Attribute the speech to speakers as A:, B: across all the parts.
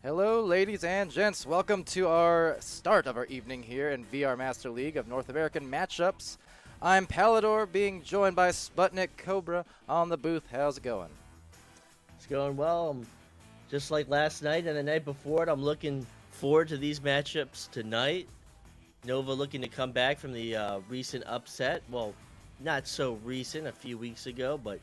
A: Hello, ladies and gents. Welcome to our start of our evening here in VR Master League of North American matchups. I'm Palidore, being joined by SputnikKobra on the booth. How's it going?
B: It's going well. Just like last night and the night before it, I'm looking forward to these matchups tonight. Nova looking to come back from the recent upset. Well, not so recent, a few weeks ago, but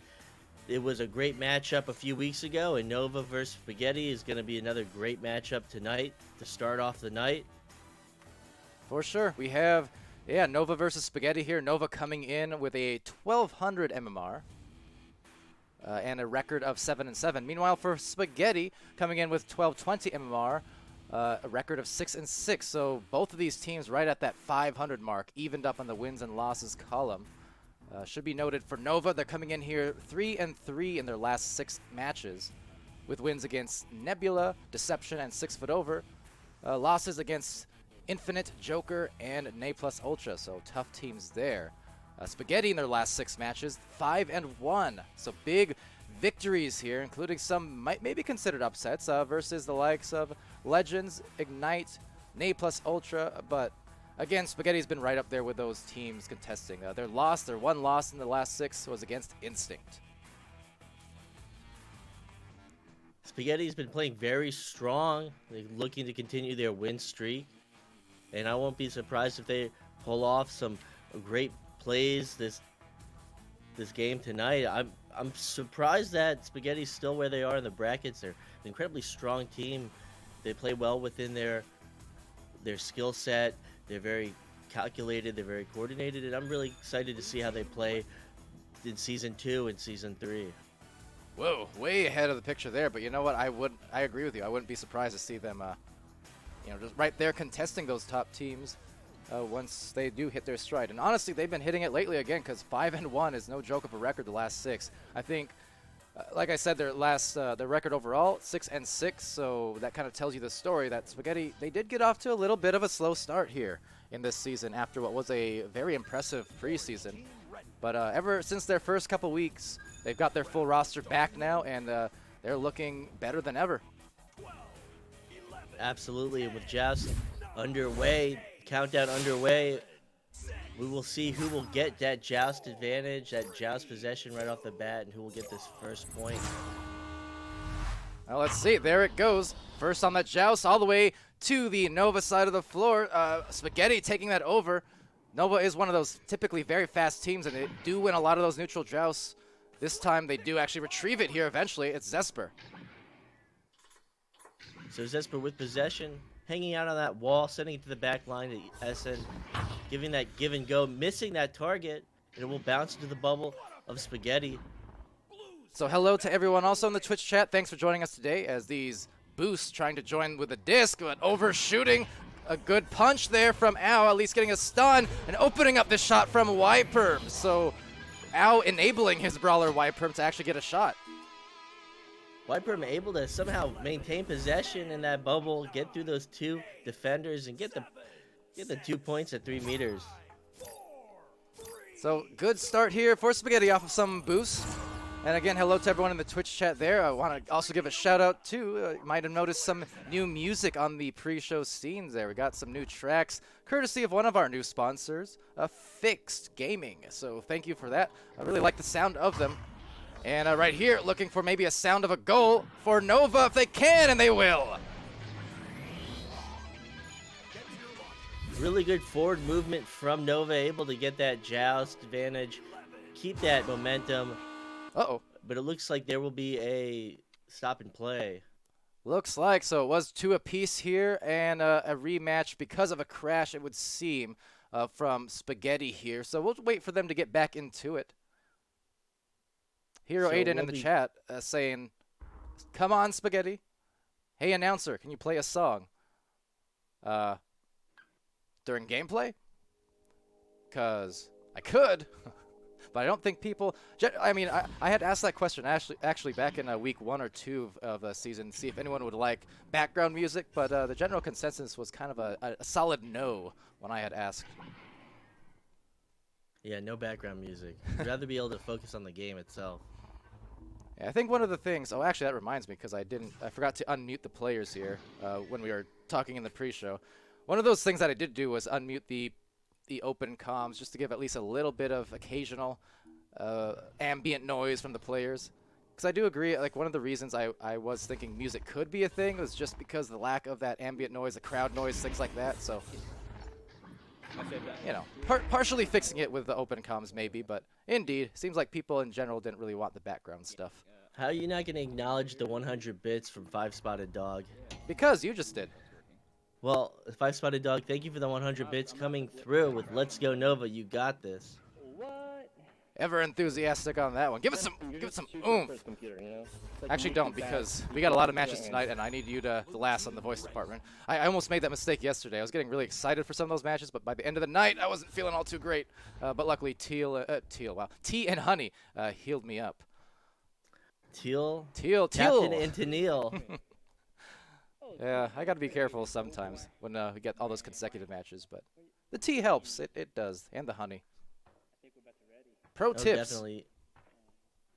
B: it was a great matchup a few weeks ago, and Nova versus Spaghetti is going to be another great matchup tonight to start off the night.
A: For sure. We have, Nova versus Spaghetti here. Nova coming in with a 1200 MMR. And a record of 7-7. Meanwhile, for Spaghetti, coming in with 1220 MMR, a record of 6-6. So both of these teams right at that 500 mark, evened up on the wins and losses column. Should be noted for Nova, they're coming in here 3-3 in their last 6 matches, with wins against Nebula, Deception, and 6 Foot Over. Losses against Infinite, Joker, and Ne Plus Ultra. So tough teams there. Spaghetti in their last 6 matches, 5-1. So big victories here, including some might maybe considered upsets versus the likes of Legends, Ignite, Ne Plus Ultra. But again, Spaghetti's been right up there with those teams contesting. Their one loss in the last 6 was against Instinct.
B: Spaghetti's been playing very strong. They're looking to continue their win streak. And I won't be surprised if they pull off some great plays this game tonight. I'm surprised that Spaghetti's still where they are in the brackets. They're an incredibly strong team. They play well within their skill set. They're very calculated. They're very coordinated, and I'm really excited to see how they play in Season 2 and Season 3.
A: Whoa, way ahead of the picture there. But you know what? I agree with you. I wouldn't be surprised to see them, just right there contesting those top teams once they do hit their stride. And honestly, they've been hitting it lately again, because 5-1 is no joke of a record the last 6. I think, like I said, their record overall 6-6. So that kind of tells you the story that Spaghetti, they did get off to a little bit of a slow start here in this season after what was a very impressive preseason. But ever since their first couple weeks, they've got their full roster back now, and they're looking better than ever.
B: Absolutely, and with Joust underway, countdown underway, we will see who will get that Joust advantage, that Joust possession right off the bat, and who will get this first point.
A: Well, let's see. There it goes. First on that Joust, all the way to the Nova side of the floor. Spaghetti taking that over. Nova is one of those typically very fast teams, and they do win a lot of those neutral jousts. This time they do actually retrieve it here eventually. It's Zesper.
B: So Zesper with possession, hanging out on that wall, sending it to the back line to SN, giving that give and go, missing that target, and it will bounce into the bubble of Spaghetti.
A: So hello to everyone also in the Twitch chat. Thanks for joining us today as these boosts trying to join with a disc, but overshooting. A good punch there from Ao, at least getting a stun, and opening up the shot from Wiperm. So Ao enabling his brawler Wiperm to actually get a shot.
B: Wiperm able to somehow maintain possession in that bubble, get through those 2 defenders, and get the 2 points at 3 meters.
A: So good start here for Spaghetti off of some boosts. And again, hello to everyone in the Twitch chat there. I want to also give a shout out to, you might have noticed some new music on the pre-show scenes there. We got some new tracks, courtesy of one of our new sponsors, Fixed Gaming. So thank you for that. I really like the sound of them. And right here, looking for maybe a sound of a goal for Nova if they can, and they will.
B: Really good forward movement from Nova, able to get that Joust advantage, keep that momentum.
A: Uh-oh.
B: But it looks like there will be a stop and play.
A: Looks like. So it was 2 apiece here, and a rematch because of a crash, it would seem, from Spaghetti here. So we'll wait for them to get back into it. Hero Aiden in the chat saying, come on, Spaghetti. Hey, announcer, can you play a song? During gameplay? Because I could. But I don't think people. I mean, I had asked that question actually back in week 1 or 2 of the season, see if anyone would like background music. But the general consensus was kind of a solid no when I had asked.
B: Yeah, no background music. I'd rather be able to focus on the game itself.
A: Yeah, I think one of the things. Oh, actually, that reminds me because I forgot to unmute the players here when we were talking in the pre-show. One of those things that I did do was unmute the open comms just to give at least a little bit of occasional ambient noise from the players. Because I do agree, like one of the reasons I was thinking music could be a thing was just because the lack of that ambient noise, the crowd noise, things like that. So, you know, partially fixing it with the open comms maybe, but indeed, seems like people in general didn't really want the background stuff.
B: How are you not going to acknowledge the 100 bits from 5-Spotted Dog?
A: Because you just did.
B: Well, 5-Spotted Dog, thank you for the 100 bits coming through with Let's Go Nova. You got this.
A: Ever enthusiastic on that one. Give it some oomph. Actually don't, because we got a lot of matches tonight and I need you to last on the voice department. I almost made that mistake yesterday. I was getting really excited for some of those matches, but by the end of the night I wasn't feeling all too great. But luckily Tea and Honey healed me up.
B: Teal?
A: Captain
B: into Neil.
A: Yeah, I gotta be careful sometimes when we get all those consecutive matches, but the tea helps. It does. And the honey. Pro tips.
B: Definitely.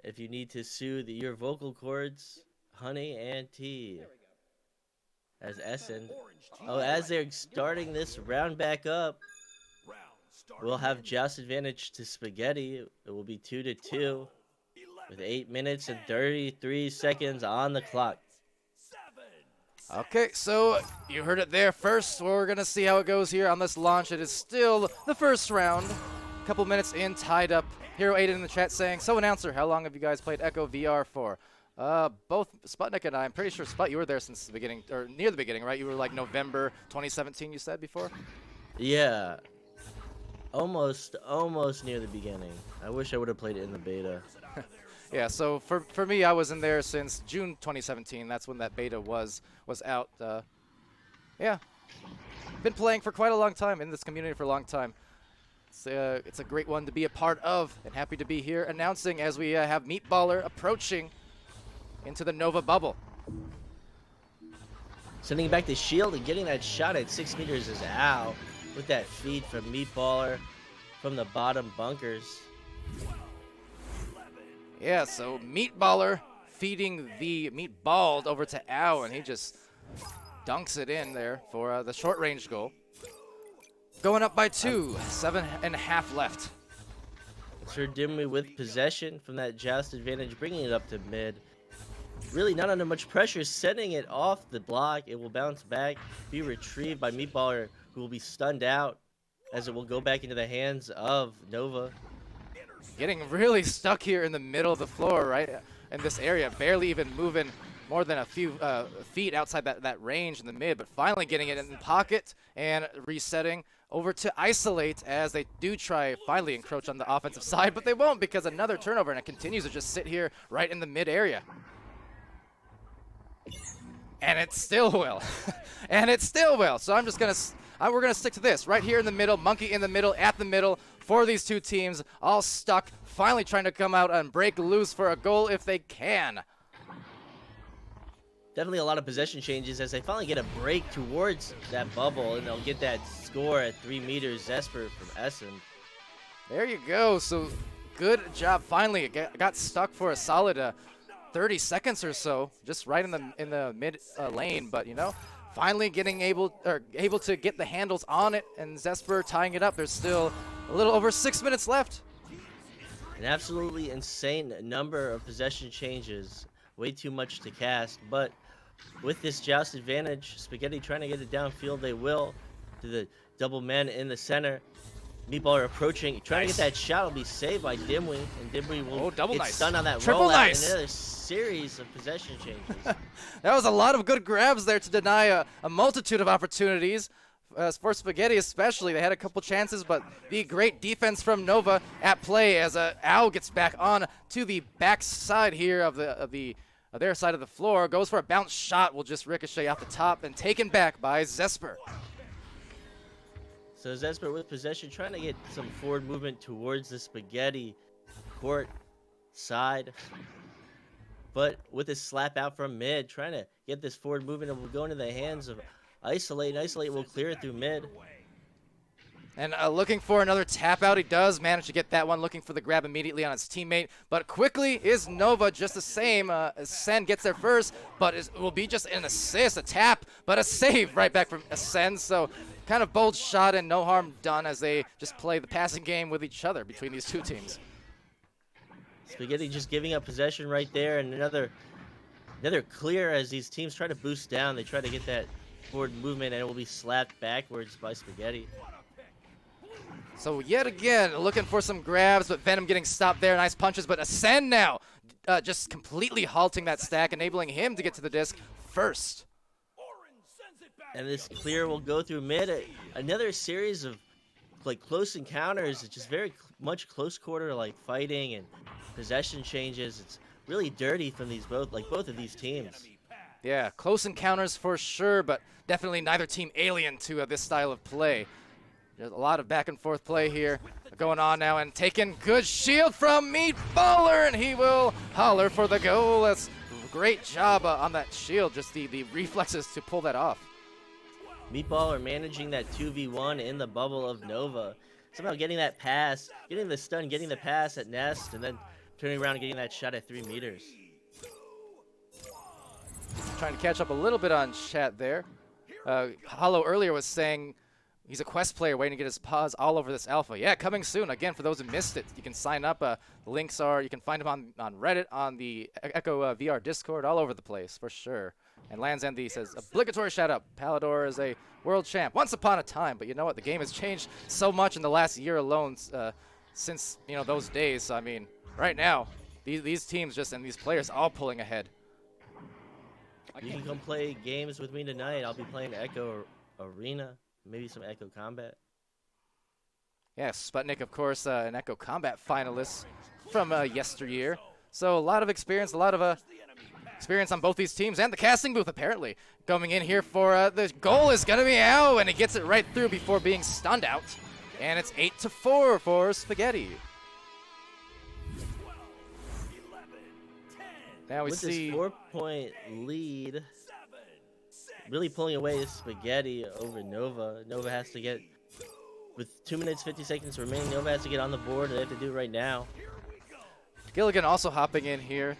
B: If you need to soothe your vocal cords, honey and tea. As Essen. Oh, as they're starting this round back up, we'll have joust advantage to Spaghetti. It will be 2-2 with 8 minutes and 33 seconds on the clock.
A: Okay, so you heard it there first. We're going to see how it goes here on this launch. It is still the first round. A couple minutes in, tied up. Hero 8 in the chat saying, so announcer, how long have you guys played Echo VR for? Both Sputnik and I'm pretty sure, Sput, you were there since the beginning, or near the beginning, right? You were like November 2017, you said before?
B: Yeah. Almost near the beginning. I wish I would have played it in the beta.
A: Yeah, so for me, I was in there since June 2017. That's when that beta was out. Yeah, been playing for quite a long time, in this community for a long time. It's a great one to be a part of, and happy to be here announcing as we have Meatballer approaching into the Nova bubble.
B: Sending back the shield and getting that shot at 6 meters is out with that feed from Meatballer from the bottom bunkers.
A: Yeah, so Meatballer feeding the Meatballed over to Ao, and he just dunks it in there for the short-range goal. Going up by 2, 7.5 left.
B: Sir Dimwee with possession from that joust advantage, bringing it up to mid. Really not under much pressure, sending it off the block. It will bounce back, be retrieved by Meatballer, who will be stunned out as it will go back into the hands of Nova.
A: Getting really stuck here in the middle of the floor, right? In this area, barely even moving more than a few feet outside that range in the mid, but finally getting it in the pocket and resetting over to isolate as they do try finally encroach on the offensive side, but they won't because another turnover, and it continues to just sit here right in the mid area. And it still will. And it still will. So I'm just going to, we're going to stick to this right here in the middle, Monkey in the middle, at the middle for these two teams, all stuck, finally trying to come out and break loose for a goal if they can.
B: Definitely a lot of possession changes as they finally get a break towards that bubble, and they'll get that score at 3 meters. Zesper from Essen.
A: There you go. So good job. Finally, it got stuck for a solid 30 seconds or so, just right in the mid lane. But you know, finally getting able to get the handles on it, and Zesper tying it up. There's still a little over 6 minutes left.
B: An absolutely insane number of possession changes. Way too much to cast, but with this joust advantage, Spaghetti trying to get it downfield, they will, to the double men in the center. Meatballer approaching, trying to get that shot, will be saved by Dimwee, and Dimwee will get stunned on that rollout, and another series of possession changes.
A: That was a lot of good grabs there to deny a multitude of opportunities. For Spaghetti especially, they had a couple chances, but the great defense from Nova at play as Ao gets back on to the back side here of their side of the floor, goes for a bounce shot, will just ricochet off the top and taken back by Zesper.
B: So Zesper with possession, trying to get some forward movement towards the Spaghetti court side, but with a slap out from mid, trying to get this forward movement, and will go into the hands of Isolate, and Isolate will clear it through mid.
A: And looking for another tap out. He does manage to get that one, looking for the grab immediately on his teammate. But quickly is Nova just the same. Sen gets there first, but it will be just an assist, a tap, but a save right back from Sen. So kind of bold shot and no harm done as they just play the passing game with each other between these two teams.
B: Spaghetti just giving up possession right there, and another clear as these teams try to boost down. They try to get that forward movement, and it will be slapped backwards by Spaghetti.
A: So yet again, looking for some grabs, but Venom getting stopped there. Nice punches, but Ascend now just completely halting that stack, enabling him to get to the disc first.
B: And this clear will go through mid. Another series of like close encounters. It's just very much close quarter like fighting and possession changes. It's really dirty from both of these teams.
A: Yeah, close encounters for sure, but definitely neither team alien to this style of play. There's a lot of back and forth play here going on now, and taking good shield from Meatballer, and he will holler for the goal. That's a great job on that shield, just the reflexes to pull that off.
B: Meatballer managing that 2v1 in the bubble of Nova. Somehow getting that pass, getting the stun, getting the pass at Nest, and then turning around and getting that shot at 3 meters.
A: Trying to catch up a little bit on chat there. Hollow earlier was saying he's a quest player waiting to get his paws all over this alpha. Yeah, coming soon. Again, for those who missed it, you can sign up. The links are, you can find them on Reddit, on the Echo VR Discord, all over the place, for sure. And Lands Envy says, obligatory shout out. Palidore is a world champ once upon a time, but you know what? The game has changed so much in the last year alone since, those days. So, I mean, right now, these teams just, and these players all pulling ahead.
B: You can come play games with me tonight. I'll be playing Echo Arena. Maybe some Echo Combat.
A: Yes, Sputnik, of course, an Echo Combat finalist from yesteryear. So a lot of experience, experience on both these teams, and the casting booth, apparently. Coming in here for the goal is going to be Ao, and he gets it right through before being stunned out. And it's 8-4 for Spaghetti. Now we see
B: this 4-point lead, really pulling away Spaghetti over Nova. Nova has to get, with 2 minutes 50 seconds remaining, Nova has to get on the board. They have to do it right now.
A: Gilligan also hopping in here.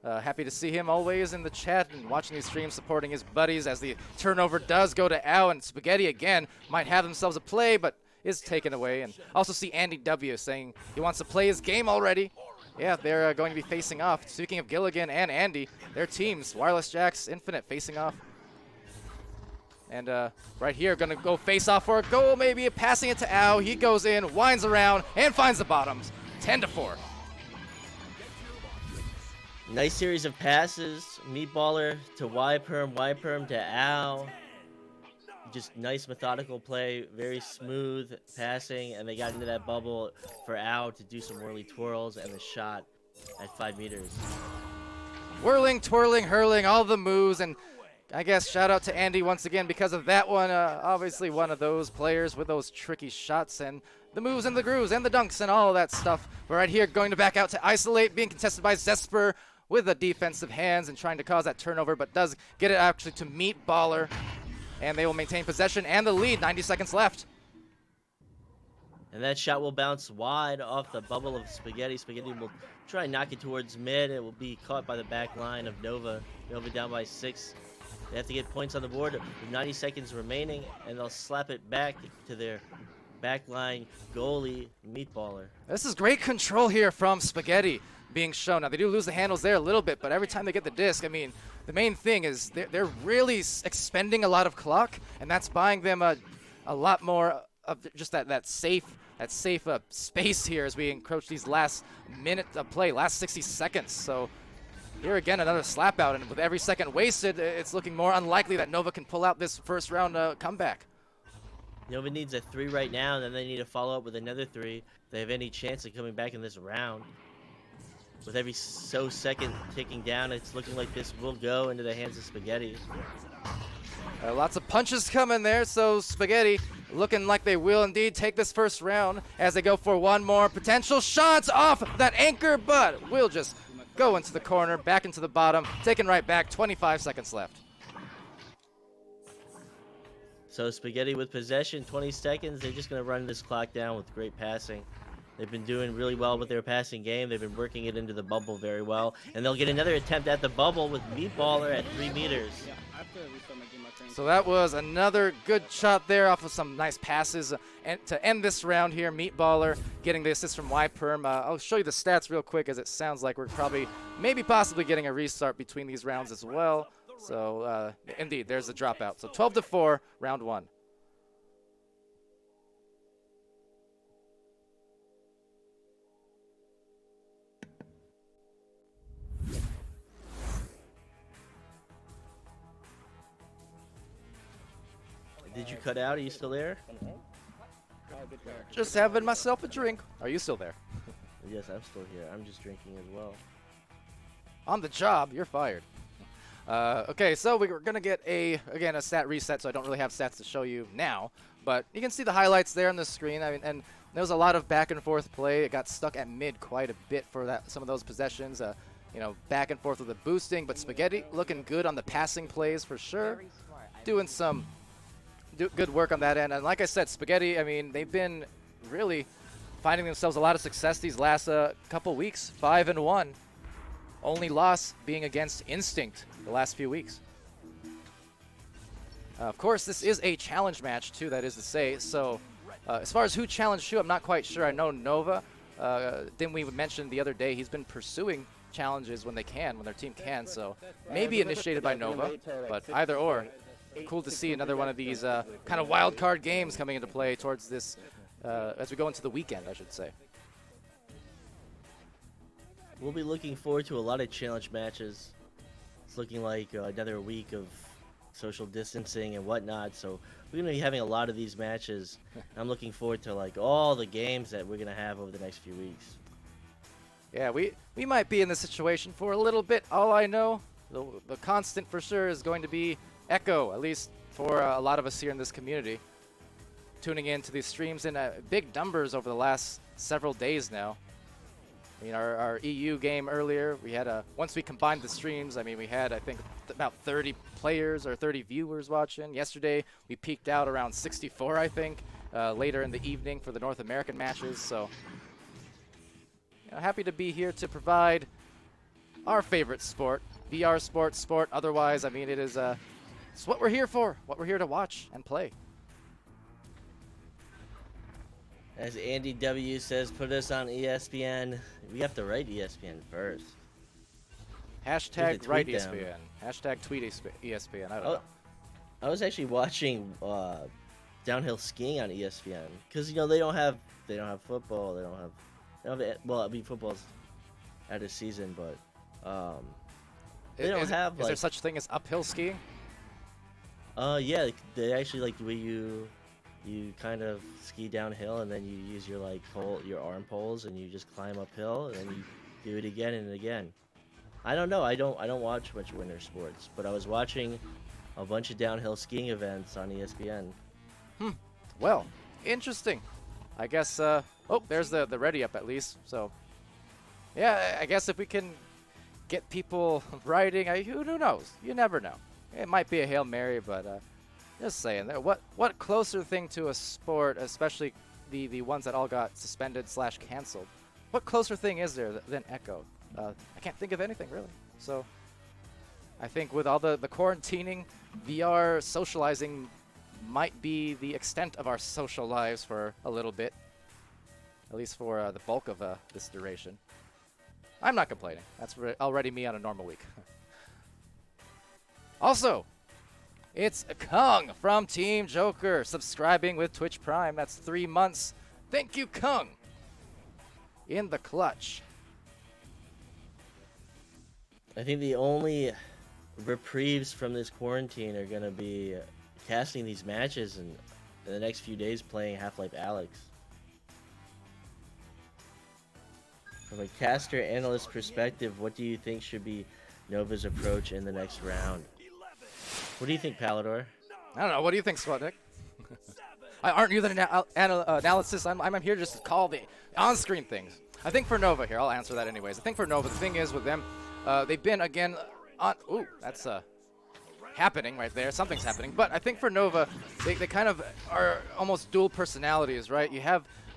A: Happy to see him always in the chat and watching these streams, supporting his buddies as the turnover does go to Ao, and Spaghetti again might have themselves a play, but is taken away. And also see Andy W saying he wants to play his game already. Yeah, they're going to be facing off. Speaking of Gilligan and Andy, their teams, Wireless Jacks, Infinite, facing off. And right here, going to go face off for a goal, maybe passing it to Ao. He goes in, winds around, and finds the bottoms. 10-4.
B: Nice series of passes. Meatballer to Y-Perm to Ao. Just nice methodical play, very smooth passing, and they got into that bubble for Ao to do some whirly twirls and the shot at 5 meters.
A: Whirling, twirling, hurling, all the moves, and I guess shout out to Andy once again because of that one. Obviously one of those players with those tricky shots and the moves and the grooves and the dunks and all of that stuff. We're right here going to back out to isolate, being contested by Zesper with the defensive hands and trying to cause that turnover, but does get it actually to Meatballer. And they will maintain possession and the lead. 90 seconds left.
B: And that shot will bounce wide off the bubble of Spaghetti. Spaghetti will try and knock it towards mid. It will be caught by the back line of Nova. Nova down by 6. They have to get points on the board with 90 seconds remaining, and they'll slap it back to their backline goalie, Meatballer.
A: This is great control here from Spaghetti being shown. Now, they do lose the handles there a little bit, but every time they get the disc, I mean, the main thing is they're really expending a lot of clock, and that's buying them a lot more of just that safe space here as we encroach these last minute of play, last 60 seconds. So here again, another slap out, and with every second wasted, it's looking more unlikely that Nova can pull out this first round comeback.
B: Nova needs a 3 right now, and then they need to follow up with another 3 if they have any chance of coming back in this round. With every second ticking down, it's looking like this will go into the hands of Spaghetti.
A: Lots of punches coming there, so Spaghetti looking like they will indeed take this first round as they go for one more potential shots off that anchor, but will just go into the corner, back into the bottom, taken right back, 25 seconds left.
B: So Spaghetti with possession, 20 seconds. They're just going to run this clock down with great passing. They've been doing really well with their passing game. They've been working it into the bubble very well. And they'll get another attempt at the bubble with Meatballer at 3 meters.
A: So that was another good shot there off of some nice passes. And to end this round here, Meatballer getting the assist from YPerm. I'll show you the stats real quick, as it sounds like we're probably, maybe possibly getting a restart between these rounds as well. So indeed, there's the dropout. So 12-4, round 1.
B: Did you cut out? Are you still there?
A: Just having myself a drink. Are you still there?
B: Yes, I'm still here. I'm just drinking as well.
A: On the job, you're fired. Okay, so we're going to get again, a stat reset, so I don't really have stats to show you now. But you can see the highlights there on the screen. I mean, and there was a lot of back and forth play. It got stuck at mid quite a bit for some of those possessions. You know, back and forth with the boosting. But Spaghetti looking good on the passing plays for sure. Doing some good work on that end. And like I said, Spaghetti, I mean, they've been really finding themselves a lot of success these last couple weeks. 5-1. Only loss being against Instinct the last few weeks. Of course, this is a challenge match, too, that is to say. So as far as who challenged who, I'm not quite sure. I know Nova, didn't we mention the other day, he's been pursuing challenges when they can, when their team can. So maybe initiated by Nova, but either or. Cool to see another one of these kind of wild card games coming into play towards this, as we go into the weekend, I should say.
B: We'll be looking forward to a lot of challenge matches. It's looking like another week of social distancing and whatnot, so we're going to be having a lot of these matches. I'm looking forward to like all the games that we're going to have over the next few weeks.
A: Yeah, we might be in this situation for a little bit. All I know, the constant for sure is going to be Echo, at least for a lot of us here in this community. Tuning in to these streams in big numbers over the last several days now. I mean, our EU game earlier, we had once we combined the streams, I mean, we had, I think, about 30 players or 30 viewers watching. Yesterday, we peaked out around 64, I think, later in the evening for the North American matches. So, you know, happy to be here to provide our favorite sport, VR sport. Otherwise, I mean, it's what we're here for, what we're here to watch and play.
B: As Andy W says, put us on ESPN. We have to write ESPN first.
A: Hashtag write ESPN. Hashtag tweet ESPN. I don't know.
B: I was actually watching downhill skiing on ESPN because you know they don't have football. They don't have well, I mean football's out of season, but they don't have.
A: Is there such thing as uphill skiing?
B: Yeah, they actually like the way you kind of ski downhill and then you use your your arm poles and you just climb uphill and then you do it again and again. I don't know. I don't watch much winter sports, but I was watching a bunch of downhill skiing events on ESPN.
A: Well, interesting. I guess. Oh, there's the ready up at least. So, yeah, I guess if we can get people riding, who knows? You never know. It might be a Hail Mary, but. Just saying, what closer thing to a sport, especially the ones that all got suspended / canceled, what closer thing is there than Echo? I can't think of anything, really. So I think with all the quarantining, VR socializing might be the extent of our social lives for a little bit, at least for the bulk of this duration. I'm not complaining. That's already me on a normal week. Also, it's Kung from Team Joker subscribing with Twitch Prime. That's 3 months. Thank you, Kung. In the clutch.
B: I think the only reprieves from this quarantine are going to be casting these matches and in the next few days playing Half-Life Alyx. From a caster analyst perspective, what do you think should be Nova's approach in the next round? What do you think, Palidore?
A: I don't know. What do you think, Sputnik? Aren't you the analysis? I'm here just to call the on-screen things. I think for Nova here, I'll answer that anyways. I think for Nova, the thing is with them, they've been again on. Ooh, that's happening right there. Something's happening. But I think for Nova, they kind of are almost dual personalities, right?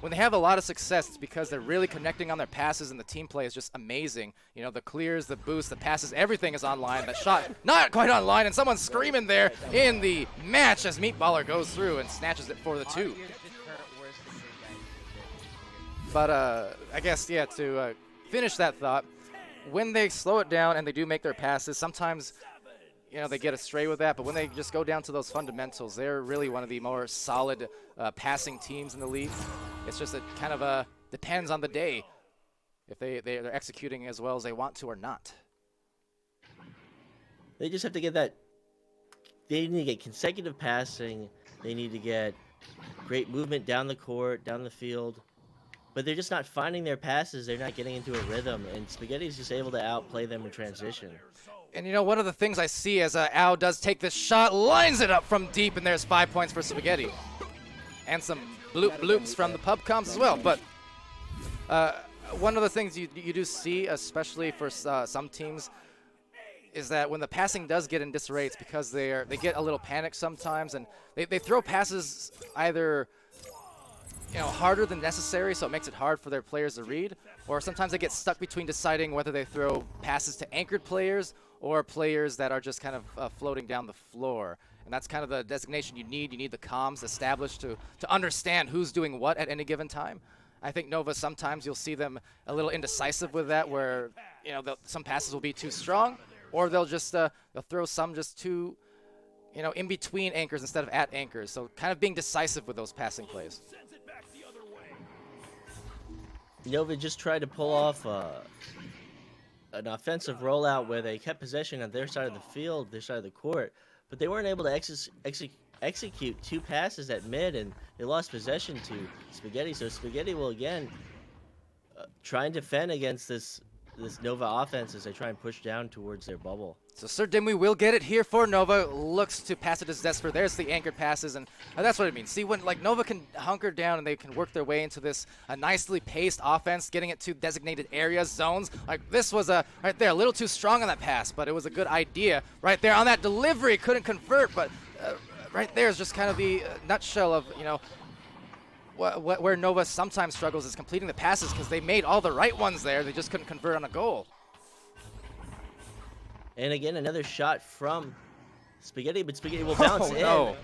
A: When they have a lot of success, it's because they're really connecting on their passes, and the team play is just amazing. You know, the clears, the boosts, the passes, everything is online. That shot, not quite online, and someone's screaming there in the match as Meatballer goes through and snatches it for the 2. But I guess, yeah, to finish that thought, when they slow it down and they do make their passes, sometimes, you know, they get astray with that. But when they just go down to those fundamentals, they're really one of the more solid passing teams in the league. It's just it kind of depends on the day if they're executing as well as they want to or not.
B: They just have to get that. They need to get consecutive passing. They need to get great movement down the court, down the field. But they're just not finding their passes. They're not getting into a rhythm. And Spaghetti's just able to outplay them in transition.
A: And, you know, one of the things I see as Ao does take this shot, lines it up from deep, and there's 5 points for Spaghetti. And some bloops from the pub comms as well. But one of the things you do see, especially for some teams, is that when the passing does get in disarray, it's because they get a little panicked sometimes, and they throw passes either, you know, harder than necessary, so it makes it hard for their players to read, or sometimes they get stuck between deciding whether they throw passes to anchored players or players that are just kind of floating down the floor. And that's kind of the designation you need. You need the comms established to understand who's doing what at any given time. I think Nova, sometimes you'll see them a little indecisive with that, where, you know, some passes will be too strong, or they'll just they'll throw some just too, you know, in between anchors instead of at anchors. So kind of being decisive with those passing plays.
B: Nova just tried to pull off an offensive rollout where they kept possession on their side of the field, their side of the court, but they weren't able to execute 2 passes at mid, and they lost possession to Spaghetti. So Spaghetti will again try and defend against this Nova offense as they try and push down towards their bubble.
A: So Sir Dimwee will get it here for Nova. Looks to pass it to Zesper. There's the anchored passes, and that's what it means. See, when like Nova can hunker down and they can work their way into this nicely paced offense, getting it to designated areas, zones. Like this was right there, a little too strong on that pass, but it was a good idea right there on that delivery. Couldn't convert, but right there is just kind of the nutshell of, you know, where Nova sometimes struggles is completing the passes, because they made all the right ones there. They just couldn't convert on a goal.
B: And again, another shot from Spaghetti, but Spaghetti will bounce in.
A: No.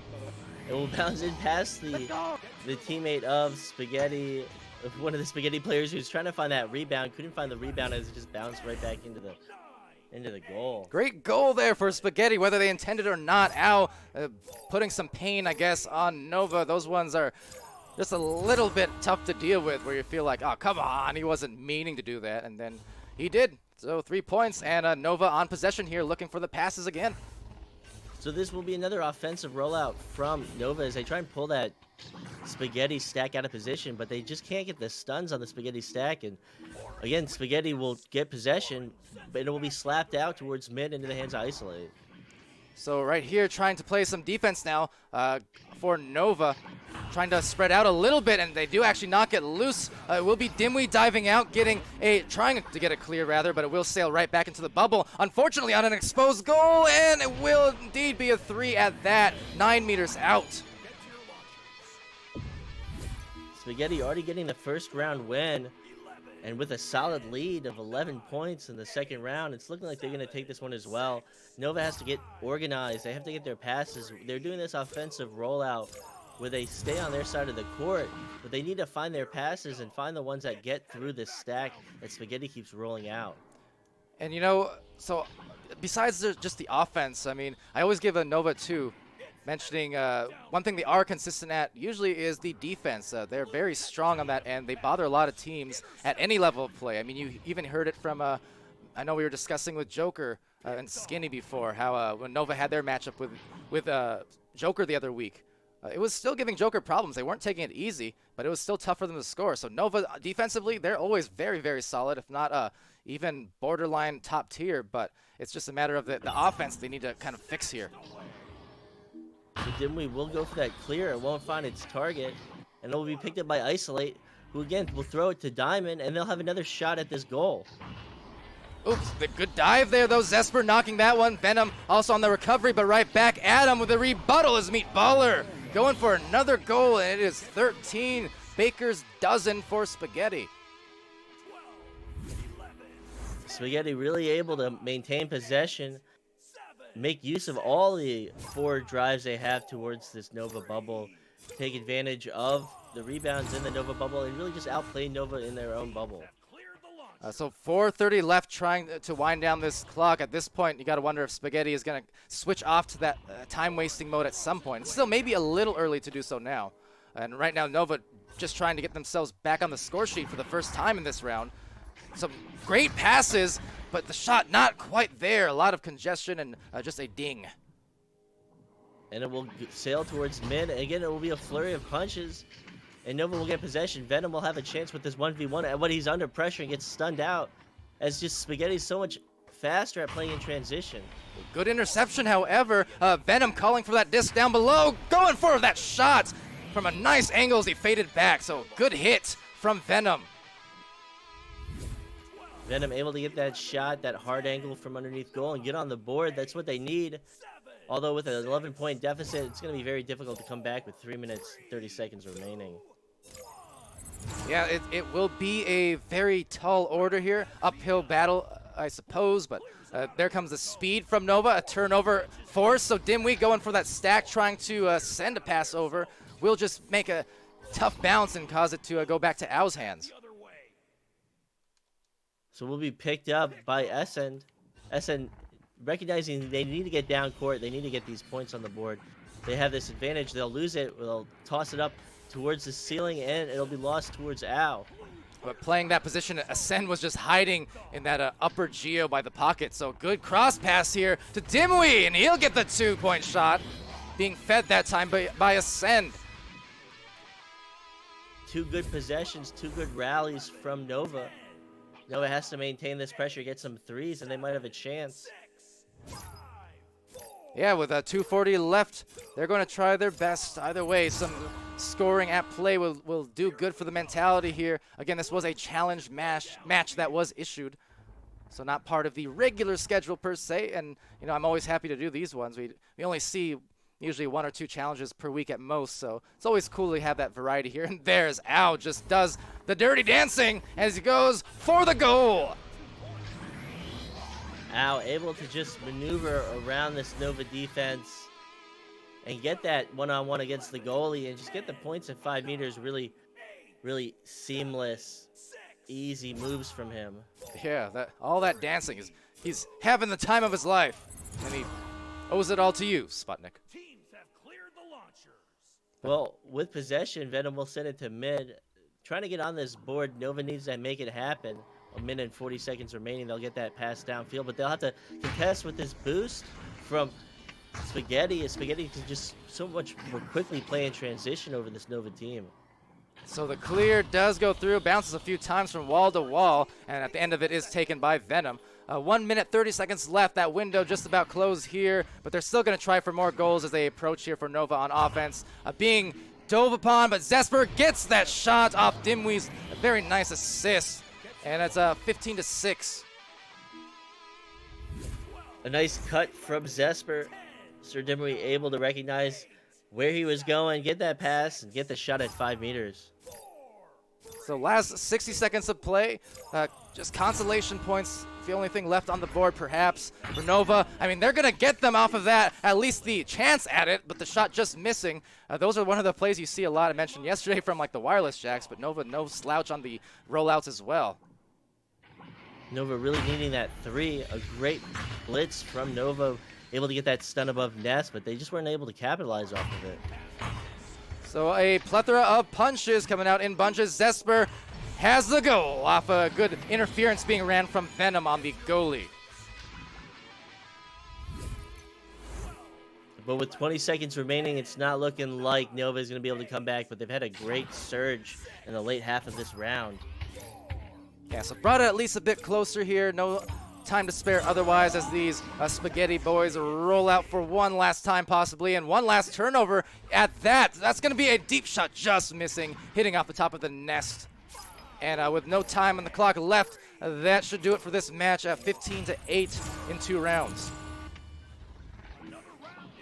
B: It will bounce in past the teammate of Spaghetti, one of the Spaghetti players who's trying to find that rebound. Couldn't find the rebound as it just bounced right back into the goal.
A: Great goal there for Spaghetti, whether they intended or not. Ao putting some pain, I guess, on Nova. Those ones are just a little bit tough to deal with, where you feel like, oh, come on, he wasn't meaning to do that, and then he did. So 3 points, and Nova on possession here, looking for the passes again.
B: So this will be another offensive rollout from Nova as they try and pull that Spaghetti stack out of position, but they just can't get the stuns on the Spaghetti stack. And again, Spaghetti will get possession, but it will be slapped out towards mid into the hands of Isolate.
A: So right here, trying to play some defense now for Nova. Trying to spread out a little bit, and they do actually not get loose. It will be Dimwee diving out, trying to get a clear rather, but it will sail right back into the bubble. Unfortunately, on an exposed goal, and it will indeed be a 3 at that, 9 meters out.
B: Spaghetti already getting the first round win, and with a solid lead of 11 points in the second round, it's looking like they're going to take this one as well. Nova has to get organized. They have to get their passes. They're doing this offensive rollout where they stay on their side of the court, but they need to find their passes and find the ones that get through this stack that Spaghetti keeps rolling out.
A: And, you know, so besides just the offense, I mean, I always give a Nova 2, mentioning one thing they are consistent at usually is the defense. They're very strong on that end. They bother a lot of teams at any level of play. I mean, you even heard it from, I know we were discussing with Joker and Skinny before, how when Nova had their matchup with Joker the other week, it was still giving Joker problems. They weren't taking it easy, but it was still tough for them to score. So Nova, defensively, they're always very, very solid, if not even borderline top tier. But it's just a matter of the offense they need to kind of fix here.
B: So Dimwee will go for that clear. It won't find its target, and it will be picked up by Isolate, who again will throw it to Diamond, and they'll have another shot at this goal.
A: Oops, the good dive there, though. Zesper knocking that one. Venom also on the recovery, but right back at him with a rebuttal is Meatballer. Going for another goal, and it is 13 Baker's dozen for Spaghetti.
B: Spaghetti really able to maintain possession, make use of all the forward drives they have towards this Nova bubble, take advantage of the rebounds in the Nova bubble, and really just outplay Nova in their own bubble.
A: So 4:30 left, trying to wind down this clock. At this point, you got to wonder if Spaghetti is going to switch off to that time-wasting mode at some point. It's still maybe a little early to do so now. And right now, Nova just trying to get themselves back on the score sheet for the first time in this round. Some great passes, but the shot not quite there. A lot of congestion and just a ding.
B: And it will sail towards mid. Again, it will be a flurry of punches. And Nova will get possession. Venom will have a chance with this 1v1. And when he's under pressure and gets stunned out, as just Spaghetti's so much faster at playing in transition.
A: Good interception, however. Venom calling for that disc down below. Going for that shot from a nice angle as he faded back. So good hit from Venom.
B: Venom able to get that shot, that hard angle from underneath goal and get on the board. That's what they need. Although with an 11-point deficit, it's going to be very difficult to come back with 3 minutes, 30 seconds remaining.
A: Yeah, it will be a very tall order here. Uphill battle, I suppose, but there comes the speed from Nova, a turnover force. So Dimwee going for that stack, trying to send a pass over. Will just make a tough bounce and cause it to go back to Ao's hands.
B: So we'll be picked up by Essen. Essen recognizing they need to get down court. They need to get these points on the board. They have this advantage. They'll lose it. They'll toss it up towards the ceiling, and it'll be lost towards Ao.
A: But playing that position, Ascend was just hiding in that upper geo by the pocket. So good cross pass here to Dimwee, and he'll get the 2-point shot. Being fed that time by Ascend.
B: Two good possessions, two good rallies from Nova. Nova has to maintain this pressure, get some threes, and they might have a chance.
A: Yeah, with 2:40 left, they're going to try their best. Either way, some scoring at play will do good for the mentality here. Again, this was a challenge match that was issued, so not part of the regular schedule per se. And you know, I'm always happy to do these ones. We only see usually 1 or 2 challenges per week at most, so it's always cool to have that variety here. And there's Ao, just does the dirty dancing as he goes for the goal.
B: Ao able to just maneuver around this Nova defense and get that one-on-one against the goalie and just get the points at 5 meters. Really, really seamless, easy moves from him.
A: Yeah, all that dancing he's having the time of his life, and he owes it all to you, Sputnik.
B: Well, with possession, Venom will send it to mid. Trying to get on this board, Nova needs to make it happen. 1 minute and 40 seconds remaining. They'll get that pass downfield, but they'll have to contest with this boost from Spaghetti. Spaghetti can just so much more quickly play in transition over this Nova team.
A: So the clear does go through, bounces a few times from wall to wall, and at the end of it is taken by Venom. 1 minute, 30 seconds left. That window just about closed here, but they're still going to try for more goals as they approach here for Nova on offense. Being dove upon, but Zesper gets that shot off Dimwee's very nice assist, and it's 15-6.
B: A nice cut from Zesper. Sir Dimwee able to recognize where he was going, get that pass, and get the shot at 5 meters.
A: So last 60 seconds of play, just consolation points, the only thing left on the board perhaps for Nova. I mean, they're going to get them off of that, at least the chance at it, but the shot just missing. Those are one of the plays you see a lot. I mentioned yesterday from like the wireless jacks, but Nova no slouch on the rollouts as well.
B: Nova really needing that 3, a great blitz from Nova, able to get that stun above nest, but they just weren't able to capitalize off of it.
A: So a plethora of punches coming out in bunches. Zesper has the goal off a good interference being ran from Venom on the goalie.
B: But with 20 seconds remaining, it's not looking like Nova is going to be able to come back, but they've had a great surge in the late half of this round.
A: Yeah, so brought it at least a bit closer here. No time to spare otherwise as these Spaghetti boys roll out for one last time possibly, and one last turnover at that. That's going to be a deep shot just missing, hitting off the top of the nest. And with no time on the clock left, that should do it for this match at 15-8 in 2 rounds.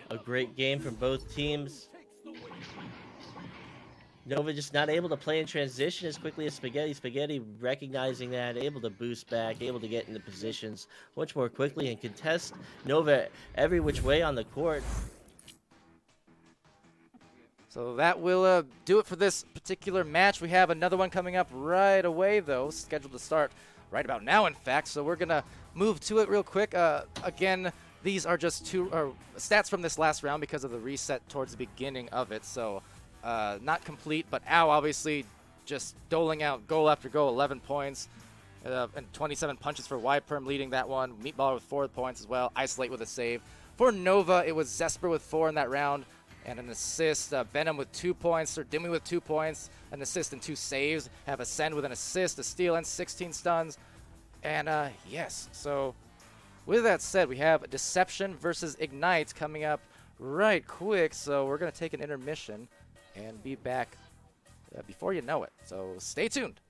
B: A great game from both teams. Nova just not able to play in transition as quickly as Spaghetti. Spaghetti recognizing that, able to boost back, able to get into positions much more quickly and contest Nova every which way on the court.
A: So that will do it for this particular match. We have another one coming up right away, though, scheduled to start right about now, in fact. So we're going to move to it real quick. Again, these are just stats from this last round because of the reset towards the beginning of it. So not complete, but Ow obviously just doling out goal after goal, 11 points. And 27 punches for Y-Perm leading that one. Meatballer with 4 points as well. Isolate with a save. For Nova, it was Zesper with 4 in that round. And an assist, Venom with 2 points, Sir Dimmy with 2 points, an assist and 2 saves. Have Ascend with an assist, a steal, and 16 stuns. And yes, so with that said, we have Deception versus Ignite coming up right quick. So we're going to take an intermission and be back before you know it. So stay tuned.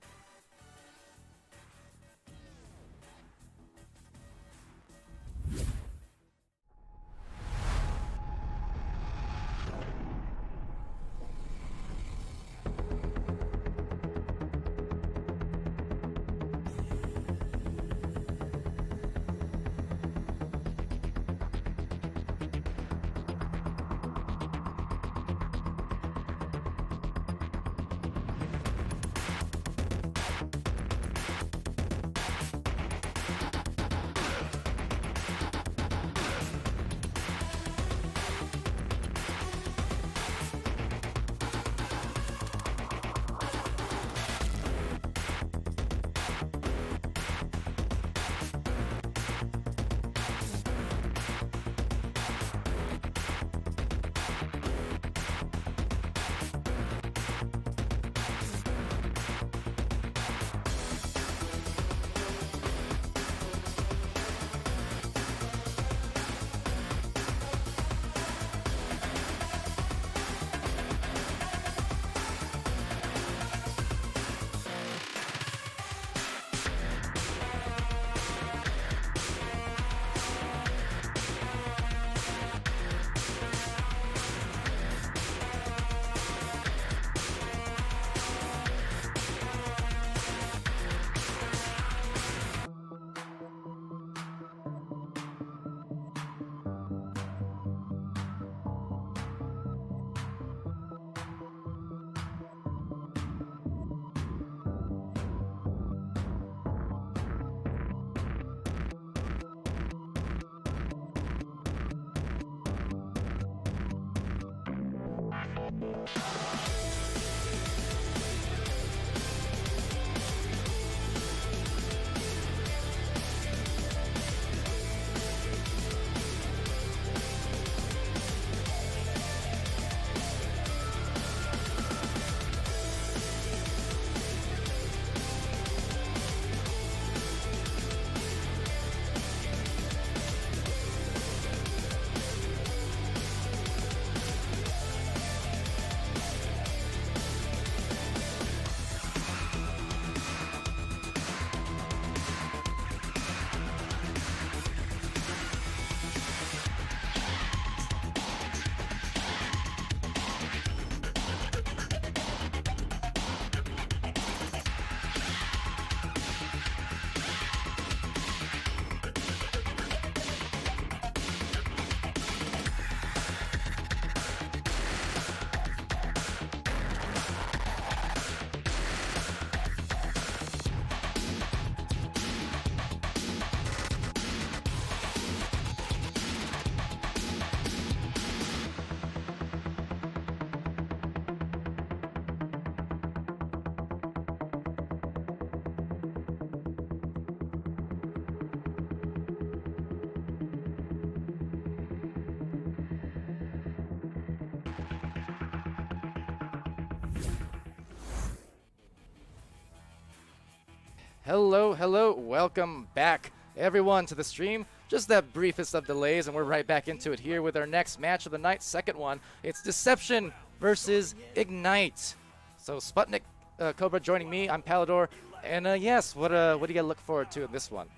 A: Hello, welcome back everyone to the stream. Just that briefest of delays and we're right back into it here with our next match of the night, second one. It's Deception versus Ignite. So Sputnik SputnikKobra joining me. I'm Palidore. And yes, what do you look forward to in this one?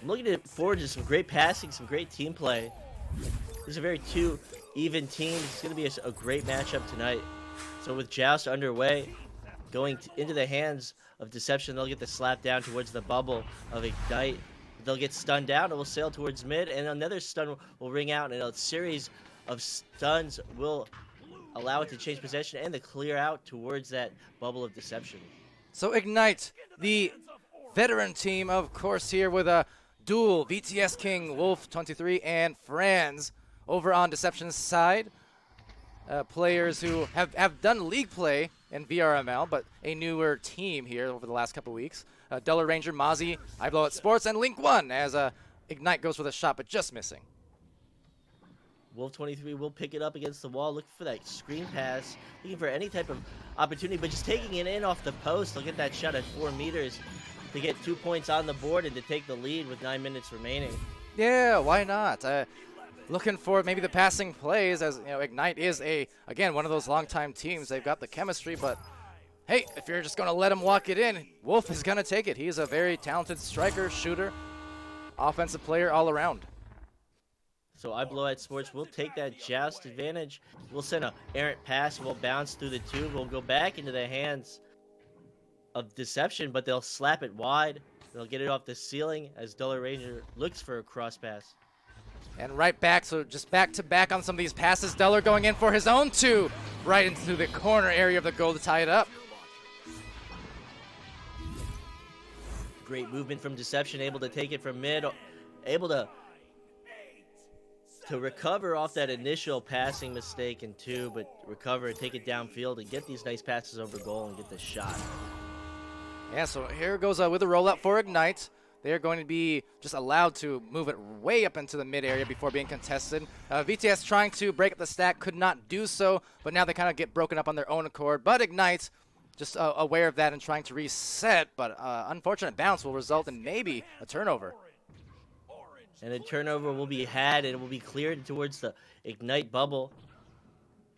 B: I'm looking forward to some great passing, some great team play. These are very two even teams. It's going to be a great matchup tonight. So with Joust underway, going into the hands of Deception, they'll get the slap down towards the bubble of Ignite. They'll get stunned down. It will sail towards mid, and another stun will ring out, and a series of stuns will allow it to change possession and to clear out towards that bubble of Deception.
A: So Ignite, the veteran team, of course, here with a duel, VTS King, Wolf 23, and Franz over on Deception's side. Players who have done league play in VRML, but a newer team here over the last couple weeks. Duller Ranger, Mozzie, I Blow at Sports, and Link 1 as Ignite goes for the shot, but just missing.
B: Wolf 23 will pick it up against the wall, looking for that screen pass, looking for any type of opportunity, but just taking it in off the post. They'll get that shot at 4 meters to get 2 points on the board and to take the lead with 9 minutes remaining.
A: Yeah, why not? Looking for maybe the passing plays, as you know, Ignite is again one of those longtime teams. They've got the chemistry, but hey, if you're just going to let him walk it in, Wolf is going to take it. He's a very talented striker, shooter, offensive player all around.
B: So I Blow at Sports will take that Joust advantage. We'll send a errant pass. We'll bounce through the tube. We'll go back into the hands of Deception, but they'll slap it wide. They'll get it off the ceiling as Duller Ranger looks for a cross pass.
A: And right back, so just back to back on some of these passes. Duller going in for his own 2, right into the corner area of the goal to tie it up.
B: Great movement from Deception, able to take it from mid, able to recover off that initial passing mistake in 2, but recover and take it downfield and get these nice passes over goal and get the shot.
A: Yeah, so here goes with a rollout for Ignite. They're going to be just allowed to move it way up into the mid area before being contested. VTS trying to break up the stack, could not do so, but now they kind of get broken up on their own accord. But Ignite, just aware of that and trying to reset, but unfortunate bounce will result in maybe a turnover.
B: And a turnover will be had, and it will be cleared towards the Ignite bubble.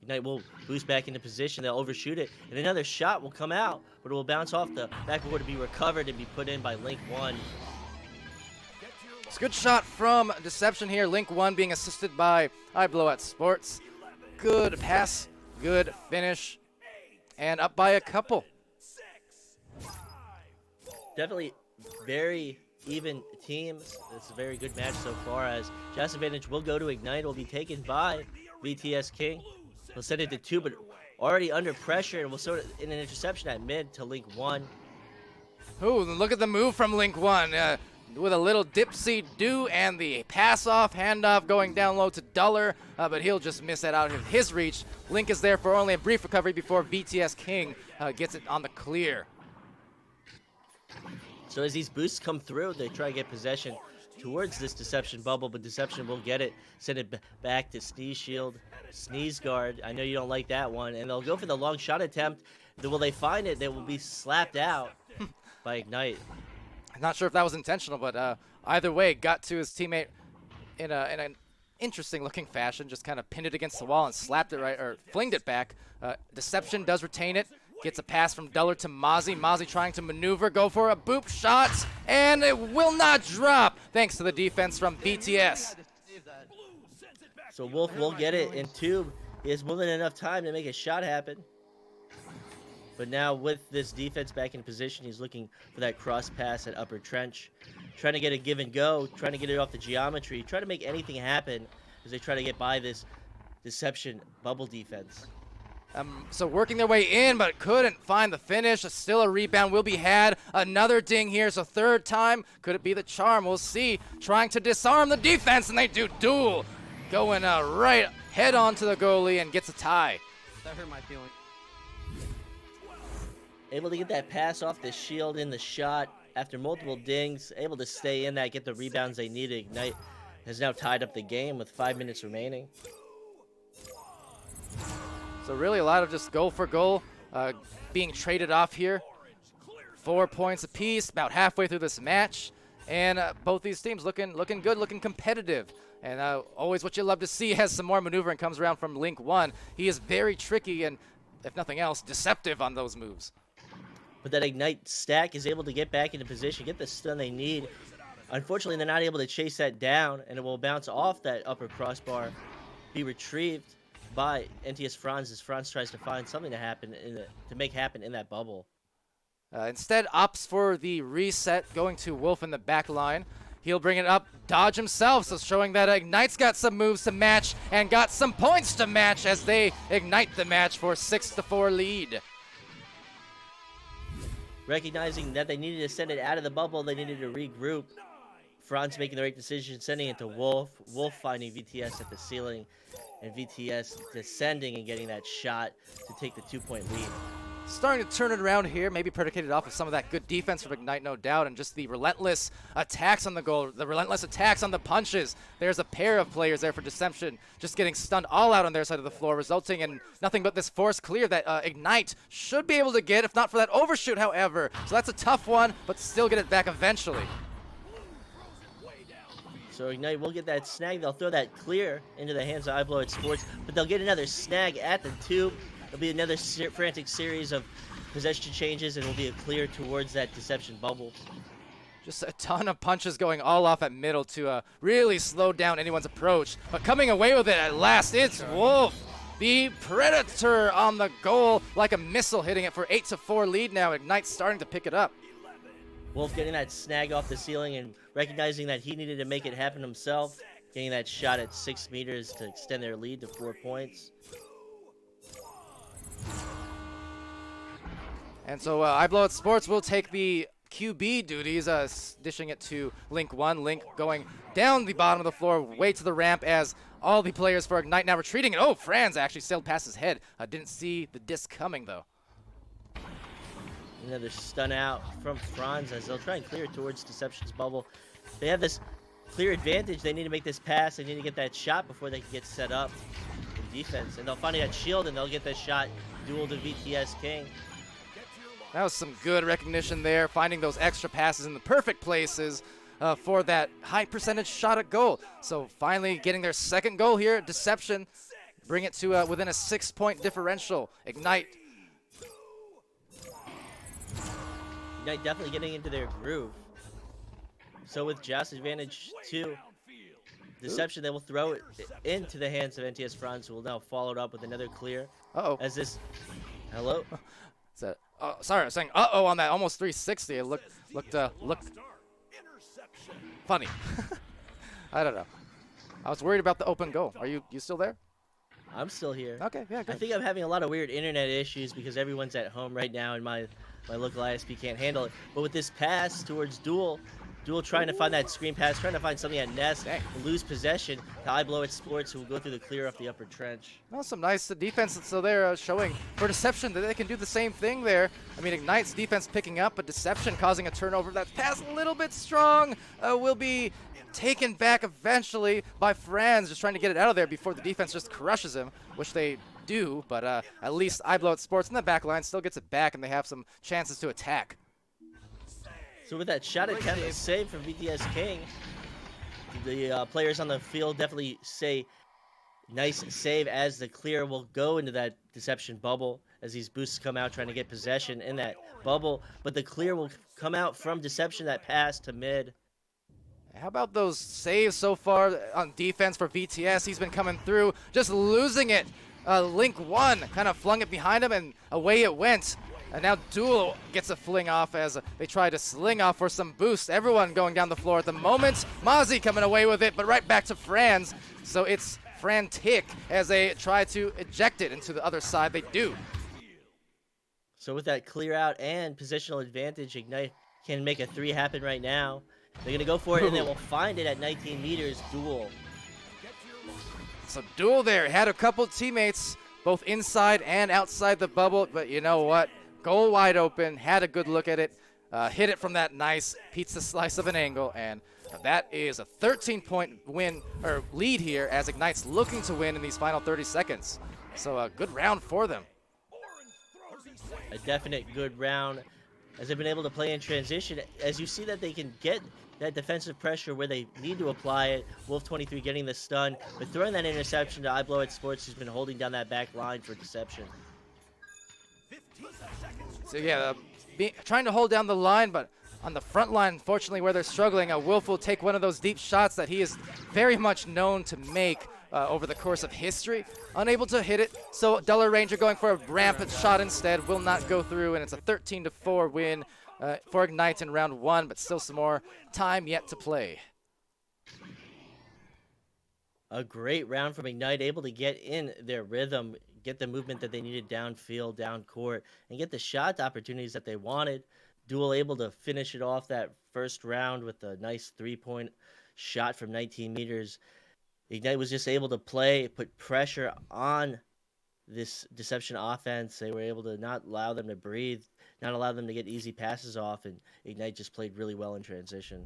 B: Ignite will boost back into position. They'll overshoot it, and another shot will come out, but it will bounce off the backboard to be recovered and be put in by Link 1.
A: It's a good shot from Deception here. Link 1 being assisted by I Blow at Sports. Good pass, good finish, and up by a couple.
B: Definitely very even teams. It's a very good match so far, as Joust advantage will go to Ignite. It will be taken by VTS King. He'll send it to 2, but already under pressure, and we'll sort it in an interception at mid to Link 1.
A: Ooh, look at the move from Link 1. With a little dipsy do and the pass off, handoff going down low to Duller, but he'll just miss that out of his reach. Link is there for only a brief recovery before VTS King gets it on the clear.
B: So as these boosts come through, they try to get possession towards this Deception bubble, but Deception will get it, send it back to Sneeze Shield, Sneeze Guard. I know you don't like that one, and they'll go for the long shot attempt. Will they find it? They will be slapped out by Ignite.
A: I'm not sure if that was intentional, but either way, got to his teammate in an interesting looking fashion, just kind of pinned it against the wall and slapped it right, or flinged it back. Deception does retain it, gets a pass from Duller to Mozzie. Mozzie trying to maneuver, go for a boop shot, and it will not drop thanks to the defense from BTS.
B: So Wolf will get it in 2. He has more than enough time to make a shot happen. But now with this defense back in position, he's looking for that cross pass at upper trench. Trying to get a give and go, trying to get it off the geometry, trying to make anything happen as they try to get by this Deception bubble defense.
A: So working their way in, but couldn't find the finish. Still a rebound will be had. Another ding here, so 3rd time. Could it be the charm? We'll see. Trying to disarm the defense, and they do duel. Going right head on to the goalie and gets a tie.
C: That hurt my feelings.
B: Able to get that pass off the shield in the shot after multiple dings. Able to stay in that, get the rebounds they needed. Ignite has now tied up the game with 5 minutes remaining.
A: So really a lot of just goal for goal being traded off here. 4 points apiece, about halfway through this match. And both these teams looking good, looking competitive. And always what you love to see as some more maneuvering comes around from Link 1. He is very tricky and if nothing else, deceptive on those moves.
B: But that Ignite stack is able to get back into position, get the stun they need. Unfortunately, they're not able to chase that down, and it will bounce off that upper crossbar, be retrieved by NTS Franz as Franz tries to find something to happen to make happen in that bubble.
A: Instead, opts for the reset, going to Wolf in the back line. He'll bring it up, dodge himself, so showing that Ignite's got some moves to match and got some points to match as they ignite the match for 6-4 lead.
B: Recognizing that they needed to send it out of the bubble, they needed to regroup. Franz making the right decision, sending it to Wolf. Wolf finding VTS at the ceiling, and VTS descending and getting that shot to take the 2-point lead.
A: Starting to turn it around here, maybe predicated off of some of that good defense from Ignite, no doubt, and just the relentless attacks on the goal, the relentless attacks on the punches. There's a pair of players there for Deception, just getting stunned all out on their side of the floor, resulting in nothing but this force clear that Ignite should be able to get, if not for that overshoot, however. So that's a tough one, but still get it back eventually.
B: So Ignite will get that snag. They'll throw that clear into the hands of iBlow at Sports, but they'll get another snag at the tube. It'll be another frantic series of possession changes, and it'll be a clear towards that Deception bubble.
A: Just a ton of punches going all off at middle to really slow down anyone's approach. But coming away with it at last, it's Wolf, the Predator on the goal, like a missile hitting it for 8-4 lead now. Ignite starting to pick it up.
B: Wolf getting that snag off the ceiling and recognizing that he needed to make it happen himself, getting that shot at 6 meters to extend their lead to 4 points.
A: And so iBlow at Sports will take the QB duties, dishing it to Link 1. Link going down the bottom of the floor, way to the ramp as all the players for Ignite now retreating. And oh, Franz actually sailed past his head. Didn't see the disc coming, though.
B: Another stun out from Franz as they'll try and clear towards Deception's bubble. They have this clear advantage. They need to make this pass. They need to get that shot before they can get set up in defense. And they'll find that shield, and they'll get that shot duel to VTS King.
A: That was some good recognition there, finding those extra passes in the perfect places for that high percentage shot at goal. So finally getting their second goal here, Deception, bring it to within a 6-point differential. Ignite.
B: Ignite definitely getting into their groove. So with Joust advantage 2, Deception, they will throw it into the hands of NTS Franz, who will now follow it up with another clear.
A: Uh-oh.
B: As this, hello?
A: Sorry, I was saying uh-oh on that almost 360. It looked funny. I don't know. I was worried about the open goal. Are you still there?
B: I'm still here.
A: Okay, yeah, good.
B: I think I'm having a lot of weird internet issues because everyone's at home right now and my local ISP can't handle it. But with this pass towards Duel trying to find that screen pass, trying to find something at Nest, and lose possession to iBlow at Sports, who will go through the clear off the upper trench.
A: Well, some nice defense. So they're showing for Deception that they can do the same thing there. I mean, Ignite's defense picking up, but Deception causing a turnover. That pass a little bit strong will be taken back eventually by Franz, just trying to get it out of there before the defense just crushes him, which they do, but at least iBlow at Sports in the back line still gets it back, and they have some chances to attack.
B: So with that shot attempt, a save from VTS King, the players on the field definitely say nice save as the clear will go into that Deception bubble as these boosts come out trying to get possession in that bubble, but the clear will come out from Deception, that pass to mid.
A: How about those saves so far on defense for VTS? He's been coming through, just losing it. Link 1 kind of flung it behind him, and away it went. And now Duel gets a fling off as they try to sling off for some boost. Everyone going down the floor at the moment. Mozzie coming away with it, but right back to Franz. So it's frantic as they try to eject it into the other side. They do.
B: So with that clear out and positional advantage, Ignite can make a 3 happen right now. They're going to go for it, and they will find it at 19 meters. Duel.
A: So Duel there had a couple teammates both inside and outside the bubble, but you know what? Goal wide open, had a good look at it, hit it from that nice pizza slice of an angle, and that is a 13-point win or lead here as Ignite's looking to win in these final 30 seconds. So a good round for them.
B: A definite good round as they've been able to play in transition. As you see that they can get that defensive pressure where they need to apply it. Wolf 23 getting the stun, but throwing that interception to iBlow at Sports, who's been holding down that back line for Deception.
A: So yeah, trying to hold down the line, but on the front line, unfortunately, where they're struggling, Wolf will take one of those deep shots that he is very much known to make over the course of history. Unable to hit it, so Duller Ranger going for a rampant shot instead will not go through, and it's a 13-4 win for Ignite in round 1, but still some more time yet to play.
B: A great round from Ignite, able to get in their rhythm, get the movement that they needed downfield, down court, and get the shot opportunities that they wanted. Duel able to finish it off that first round with a nice three-point shot from 19 meters. Ignite was just able to play, put pressure on this Deception offense. They were able to not allow them to breathe, not allow them to get easy passes off, and Ignite just played really well in transition.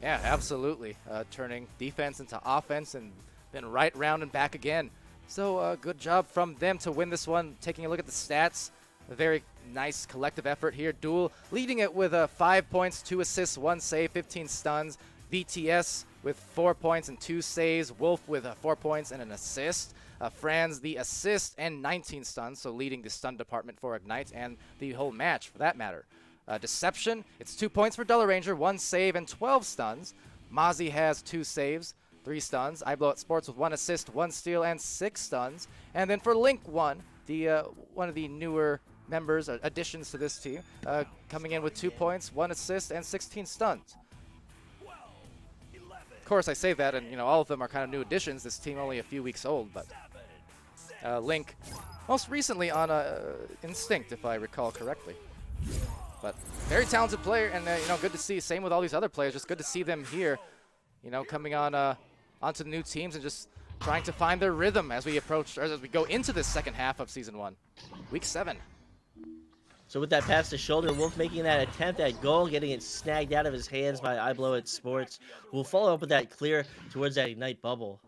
A: Yeah, absolutely. Turning defense into offense and then right round and back again. So good job from them to win this one. Taking a look at the stats, a very nice collective effort here. Duel leading it with 5 points, 2 assists, 1 save, 15 stuns. VTS with 4 points and 2 saves. Wolf with 4 points and an assist. Franz the assist and 19 stuns, so leading the stun department for Ignite and the whole match for that matter. Deception, it's 2 points for Duller Ranger, 1 save and 12 stuns. Mozzie has 2 saves, 3 stuns. I Blow It Sports with 1 assist, 1 steal, and 6 stuns. And then for Link 1, the one of the newer members, additions to this team, coming in with 2 points, 1 assist, and 16 stuns. Of course, I say that, and you know all of them are kind of new additions. This team only a few weeks old, but Link, most recently on Instinct, if I recall correctly. But very talented player, and you know, good to see. Same with all these other players. Just good to see them here, you know, coming on onto the new teams and just trying to find their rhythm as we approach, or as we go into this second half of Season 1, Week 7.
B: So with that pass to shoulder, Wolf making that attempt at goal, getting it snagged out of his hands by I Blow It Sports. We'll follow up with that clear towards that Ignite bubble.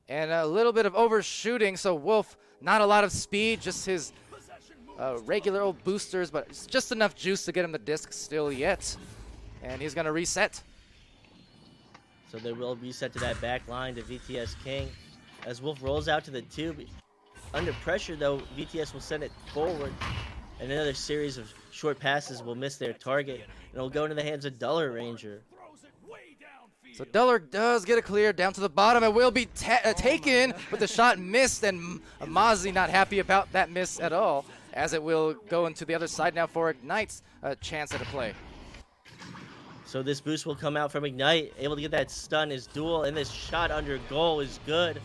A: And a little bit of overshooting, so Wolf, not a lot of speed, just his regular old boosters, but it's just enough juice to get him the disc still yet. And he's going to reset.
B: So they will reset to that back line to VTS King. As Wolf rolls out to the tube, under pressure though, VTS will send it forward. And another series of short passes will miss their target. And it'll go into the hands of Duller Ranger.
A: So Duller does get a clear down to the bottom. It will be taken, but the shot missed, and Mozzie not happy about that miss at all, as it will go into the other side now for Ignite's chance at a play.
B: So this boost will come out from Ignite, able to get that stun is Duel, and this shot under goal is good.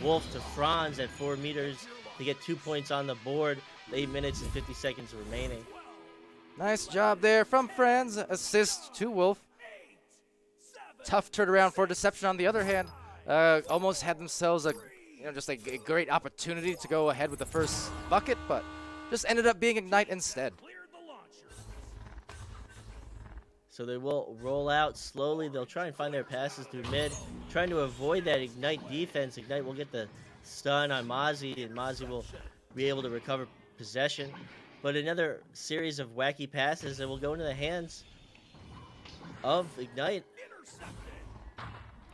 B: Wolf to Franz at 4 meters to get 2 points on the board. 8 minutes and 50 seconds remaining.
A: Nice job there from Franz. Assist to Wolf. Tough turnaround for Deception on the other hand. Almost had themselves just a great opportunity to go ahead with the first bucket, but just ended up being Ignite instead.
B: So they will roll out slowly. They'll try and find their passes through mid, trying to avoid that Ignite defense. Ignite will get the stun on Mozzie, and Mozzie will be able to recover possession. But another series of wacky passes that will go into the hands of Ignite.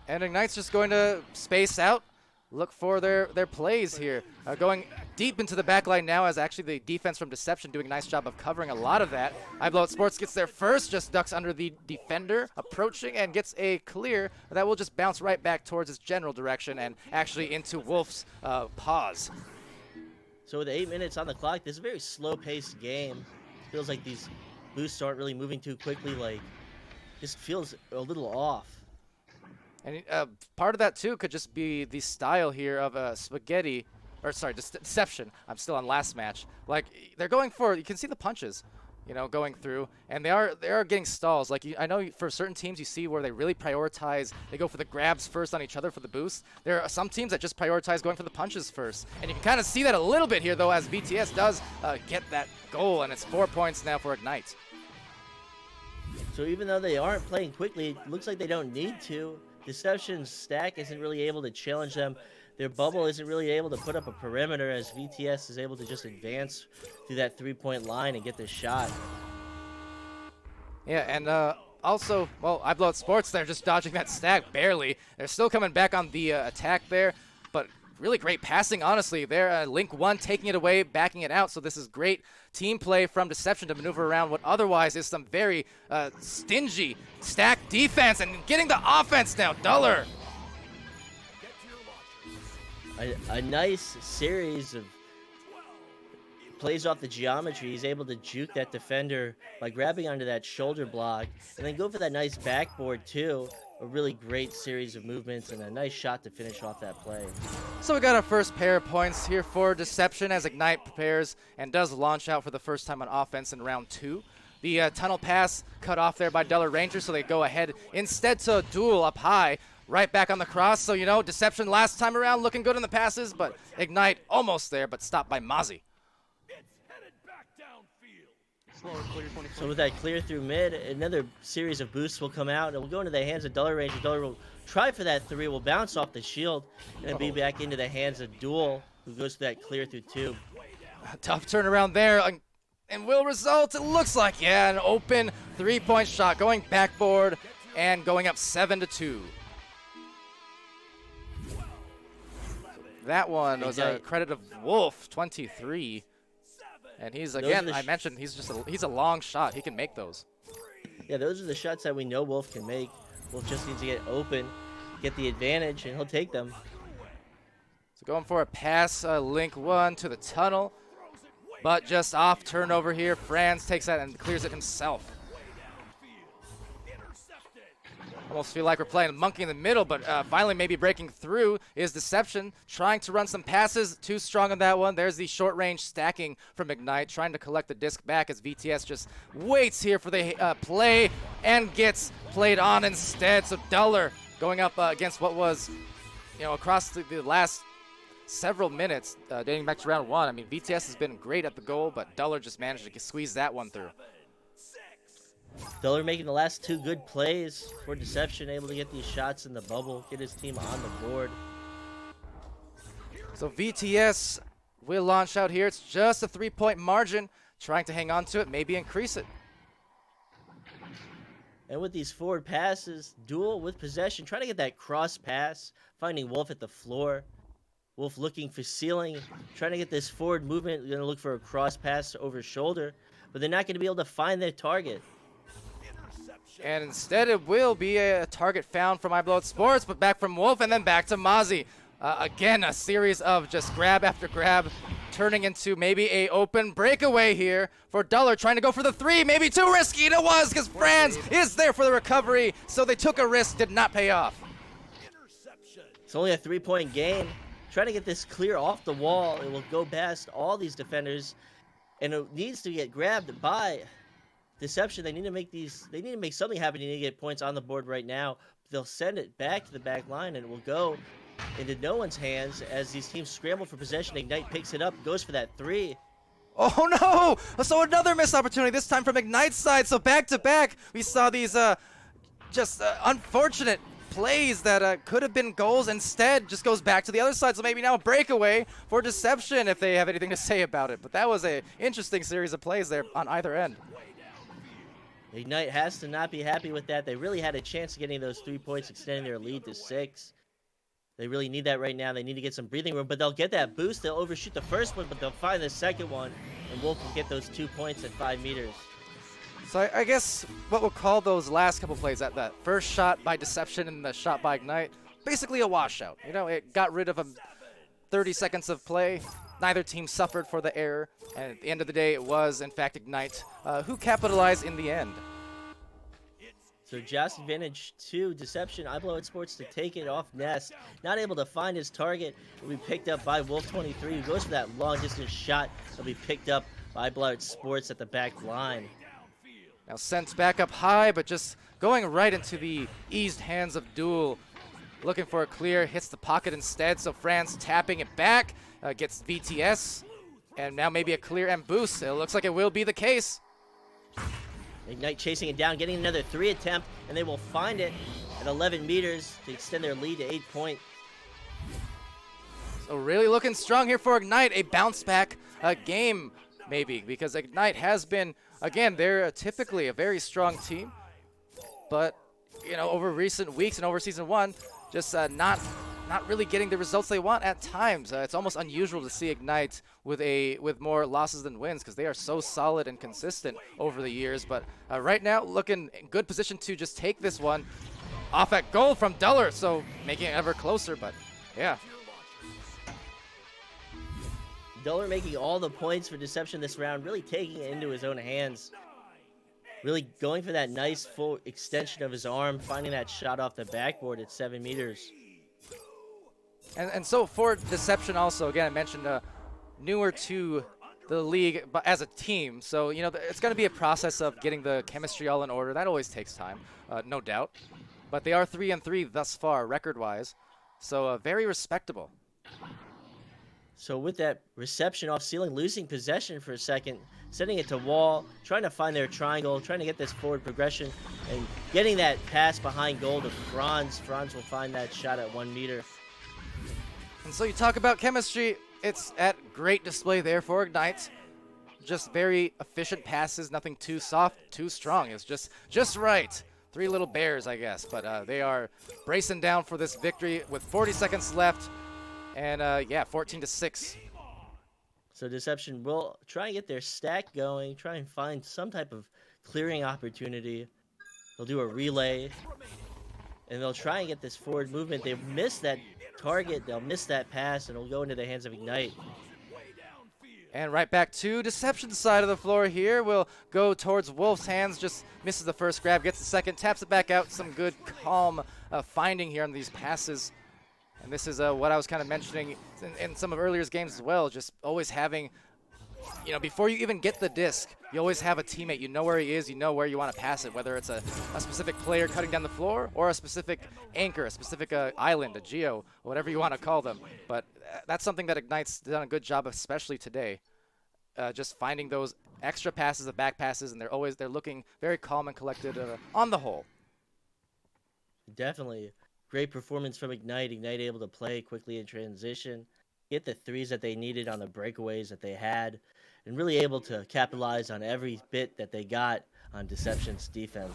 A: And Ignite's just going to space out, look for their plays here. Going deep into the back line now, as actually the defense from Deception doing a nice job of covering a lot of that. I Blow It Sports gets there first, just ducks under the defender, approaching, and gets a clear that will just bounce right back towards its general direction and actually into Wolf's paws.
B: So with 8 minutes on the clock, this is a very slow-paced game. Feels like these boosts aren't really moving too quickly. Like, this feels a little off.
A: And part of that, too, could just be the style here of Deception. I'm still on last match. Like, they're going for, you can see the punches, you know, going through. And they are getting stalls. Like, I know for certain teams you see where they really prioritize, they go for the grabs first on each other for the boost. There are some teams that just prioritize going for the punches first. And you can kind of see that a little bit here, though, as VTS does get that goal. And it's 4 points now for Ignite.
B: So even though they aren't playing quickly, it looks like they don't need to. Deception's stack isn't really able to challenge them. Their bubble isn't really able to put up a perimeter, as VTS is able to just advance through that 3-point line and get this shot.
A: Yeah, and also, well, I Blow It Sports, they're just dodging that stack barely. They're still coming back on the attack there, but really great passing, honestly. There, Link 1 taking it away, backing it out. So this is great team play from Deception to maneuver around what otherwise is some very stingy stack defense and getting the offense down. Duller.
B: A nice series of plays off the geometry. He's able to juke that defender by grabbing onto that shoulder block and then go for that nice backboard too. A really great series of movements and a nice shot to finish off that play.
A: So we got our first pair of points here for Deception as Ignite prepares and does launch out for the first time on offense in round 2. The tunnel pass cut off there by Duller Ranger, so they go ahead instead to duel up high. Right back on the cross, so you know, Deception last time around looking good in the passes, but Ignite almost there, but stopped by Mozzie.
B: So with that clear through mid, another series of boosts will come out, and will go into the hands of Duller Ranger. Duller will try for that 3, will bounce off the shield, and then be back into the hands of Duel, who goes for that clear through tube.
A: Tough turnaround there, and will result, it looks like, yeah, an open 3-point shot, going backboard, and going up 7-2. That one was a credit of Wolf, 23. And he's, again, I mentioned, he's a long shot. He can make those.
B: Yeah, those are the shots that we know Wolf can make. Wolf just needs to get open, get the advantage, and he'll take them.
A: So going for a pass, Link 1 to the tunnel. But just off turnover here. Franz takes that and clears it himself. Almost feel like we're playing monkey in the middle, but finally maybe breaking through is Deception, trying to run some passes. Too strong on that one. There's the short range stacking from Ignite, trying to collect the disc back as VTS just waits here for the play and gets played on instead. So Duller going up against what was, you know, across the last several minutes, dating back to round 1. I mean, VTS has been great at the goal, but Duller just managed to squeeze that one through.
B: Duller making the last 2 good plays for Deception, able to get these shots in the bubble, get his team on the board.
A: So VTS will launch out here. It's just a 3-point margin, trying to hang on to it, maybe increase it.
B: And with these forward passes, Duel with possession, trying to get that cross pass, finding Wolf at the floor. Wolf looking for ceiling, trying to get this forward movement, going to look for a cross pass over shoulder, but they're not going to be able to find their target.
A: And instead it will be a target found from iBlowItSports, but back from Wolf and then back to Mozzie. Again, a series of just grab after grab, turning into maybe a open breakaway here for Duller, trying to go for the 3, maybe too risky, and it was because Franz is there for the recovery, so they took a risk, did not pay off.
B: It's only a 3-point game. Trying to get this clear off the wall. It will go past all these defenders, and it needs to get grabbed by Deception. They need to make something happen. They need to get points on the board right now. They'll send it back to the back line, and it will go into no one's hands as these teams scramble for possession. Ignite picks it up, goes for that 3.
A: Oh no! So another missed opportunity, this time from Ignite's side. So back to back, we saw these just unfortunate plays that could have been goals. Instead, just goes back to the other side. So maybe now a breakaway for Deception if they have anything to say about it. But that was an interesting series of plays there on either end.
B: Ignite has to not be happy with that. They really had a chance of getting those 3 points, extending their lead to 6. They really need that right now. They need to get some breathing room, but they'll get that boost. They'll overshoot the first one, but they'll find the second one, and Wolf will get those 2 points at 5 meters.
A: So I guess what we'll call those last couple plays, that first shot by Deception and the shot by Ignite, basically a washout. You know, it got rid of 30 seconds of play. Neither team suffered for the error, and at the end of the day, it was, in fact, Ignite who capitalized in the end.
B: So just advantage to Deception. iBlowItSports to take it off Nest. Not able to find his target. Will be picked up by Wolf23, who goes for that long-distance shot. Will be picked up by iBlowItSports at the back line.
A: Now sent back up high, but just going right into the eased hands of Duel. Looking for a clear, hits the pocket instead, so Franz tapping it back. Gets VTS, and now maybe a clear and boost. It looks like it will be the case.
B: Ignite chasing it down, getting another 3 attempt, and they will find it at 11 meters to extend their lead to 8 points.
A: So really looking strong here for Ignite. A bounce back game, maybe, because Ignite has been, again, they're typically a very strong team, but, you know, over recent weeks and over Season 1, just not not really getting the results they want at times. It's almost unusual to see Ignite with more losses than wins because they are so solid and consistent over the years. But right now, looking in good position to just take this one off at goal from Duller, so making it ever closer. But yeah.
B: Duller making all the points for Deception this round, really taking it into his own hands. Really going for that nice full extension of his arm, finding that shot off the backboard at 7 meters.
A: And so for Deception also, again, I mentioned newer to the league but as a team. So, you know, it's going to be a process of getting the chemistry all in order. That always takes time, no doubt. But they are 3-3 thus far, record-wise. So very respectable.
B: So with that reception off ceiling, losing possession for a second, sending it to Wall, trying to find their triangle, trying to get this forward progression, and getting that pass behind goal to Franz. Franz will find that shot at 1 meter.
A: And so you talk about chemistry, it's at great display there for Ignite. Just very efficient passes, nothing too soft, too strong. It's just right. 3 little bears, I guess, but they are bracing down for this victory with 40 seconds left. And yeah, 14-6.
B: So Deception will try and get their stack going, try and find some type of clearing opportunity. They'll do a relay, and they'll try and get this forward movement. They've missed that target, they'll miss that pass, and it'll go into the hands of Ignite.
A: And right back to Deception's side of the floor here. We'll go towards Wolf's hands, just misses the first grab, gets the second, taps it back out. Some good, calm finding here on these passes. And this is what I was kind of mentioning in some of earlier games as well, just always having, you know, before you even get the disc, you always have a teammate. You know where he is, you know where you want to pass it, whether it's a specific player cutting down the floor or a specific anchor, a specific island, a geo, whatever you want to call them. But that's something that Ignite's done a good job of, especially today, just finding those extra passes, the back passes, and they're looking very calm and collected on the whole.
B: Definitely. Great performance from Ignite. Ignite able to play quickly in transition, get the threes that they needed on the breakaways that they had, and really able to capitalize on every bit that they got on Deception's defense.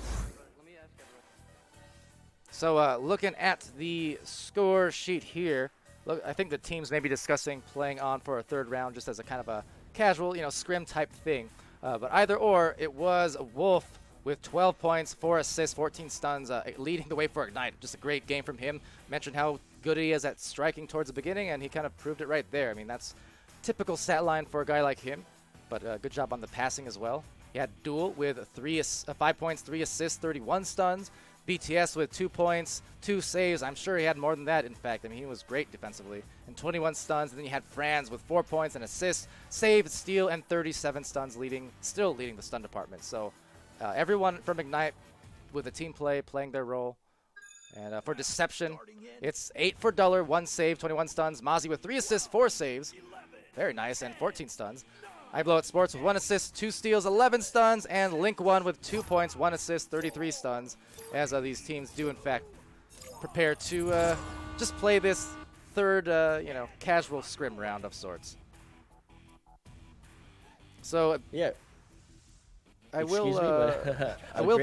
A: So looking at the score sheet here, look, I think the teams may be discussing playing on for a third round just as a kind of a casual, you know, scrim type thing. But either or, it was Wolf with 12 points, 4 assists, 14 stuns, leading the way for Ignite. Just a great game from him. Mentioned how good he is at striking towards the beginning, and he kind of proved it right there. I mean, that's typical stat line for a guy like him, but good job on the passing as well. He had Duel with 5 points, 3 assists, 31 stuns. BTS with 2 points, 2 saves. I'm sure he had more than that, in fact. I mean, he was great defensively. And 21 stuns. And then you had Franz with 4 points, and assists, save, steal, and 37 stuns, still leading the stun department. So everyone from Ignite with the team play, playing their role. And for Deception, it's 8 for Duller, 1 save, 21 stuns. Mozzie with 3 assists, 4 saves. Very nice, and 14 stuns. I Blow It Sports with 1 assist, 2 steals, 11 stuns. And Link 1 with 2 points, 1 assist, 33 stuns. As these teams do, in fact, prepare to just play this third, you know, casual scrim round of sorts. So
B: yeah.
A: I will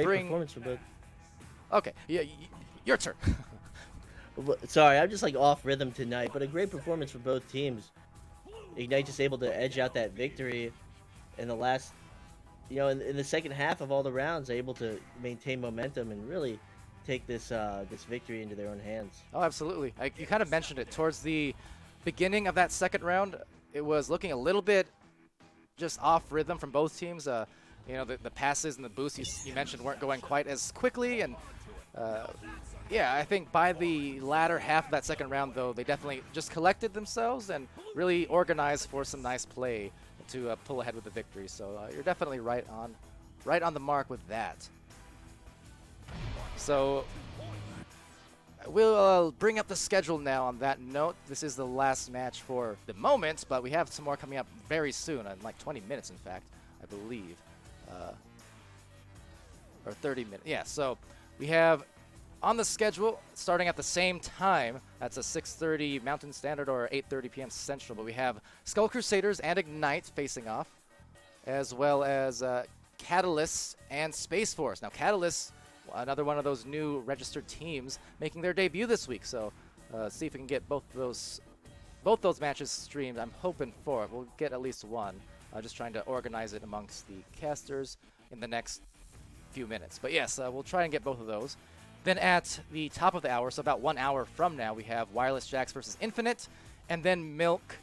A: bring
B: performance for both.
A: Okay, yeah, your turn.
B: Sorry, I'm just like off rhythm tonight, but a great performance for both teams. Ignite just able to edge out that victory in the last, you know, in the second half of all the rounds, able to maintain momentum and really take this this victory into their own hands.
A: Oh, absolutely. You kind of mentioned it towards the beginning of that second round. It was looking a little bit just off rhythm from both teams. You know, the passes and the boosts you mentioned weren't going quite as quickly. And yeah, I think by the latter half of that second round, though, they definitely just collected themselves and really organized for some nice play to pull ahead with the victory. So you're definitely right on the mark with that. So we'll bring up the schedule now on that note. This is the last match for the moment, but we have some more coming up very soon, in like 20 minutes, in fact, I believe. Or 30 minutes. Yeah, so we have on the schedule, starting at the same time, that's a 6:30 Mountain Standard or 8:30 p.m. Central, but we have Skull Crusaders and Ignite facing off, as well as Catalyst and Space Force. Now, Catalyst, another one of those new registered teams, making their debut this week, so see if we can get both those matches streamed. I'm hoping for it. We'll get at least one. Just trying to organize it amongst the casters in the next few minutes. But yes, we'll try and get both of those. Then at the top of the hour, so about 1 hour from now, we have Wireless Jacks versus Infinite, and then Milk,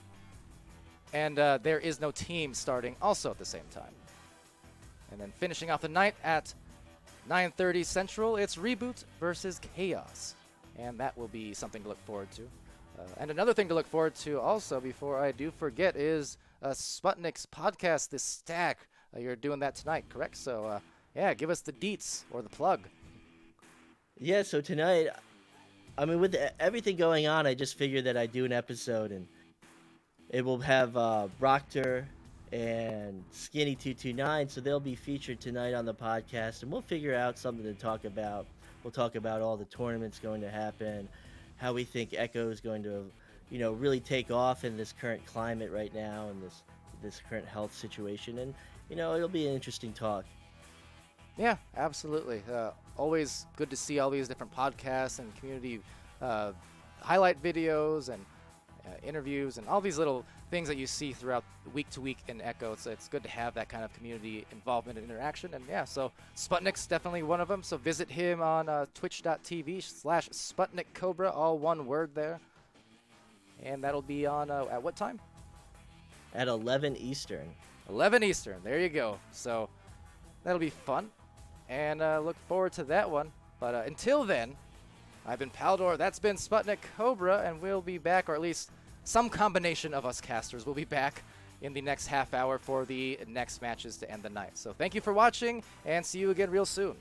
A: and There Is No Team starting also at the same time. And then finishing off the night at 9:30 Central, it's Reboot versus Chaos, and that will be something to look forward to. And another thing to look forward to also, before I do forget, is Sputnik's podcast, The Stack. You're doing that tonight, correct? So, yeah, give us the deets or the plug.
B: Yeah, so tonight, I mean, with everything going on, I just figured that I'd do an episode, and it will have Brockter and Skinny229, so they'll be featured tonight on the podcast, and we'll figure out something to talk about. We'll talk about all the tournaments going to happen, how we think Echo is going to, really take off in this current climate right now, and this current health situation, and, it'll be an interesting talk.
A: Yeah, absolutely. Always good to see all these different podcasts and community highlight videos and interviews and all these little things that you see throughout week to week in Echo. So it's good to have that kind of community involvement and interaction. And yeah, so Sputnik's definitely one of them. So visit him on twitch.tv/SputnikKobra, all one word there. And that'll be on at what time?
B: At 11 Eastern.
A: 11 Eastern. There you go. So that'll be fun. And look forward to that one. But until then, I've been Palidore, that's been SputnikKobra, and we'll be back, or at least some combination of us casters will be back in the next half hour for the next matches to end the night. So thank you for watching, and see you again real soon.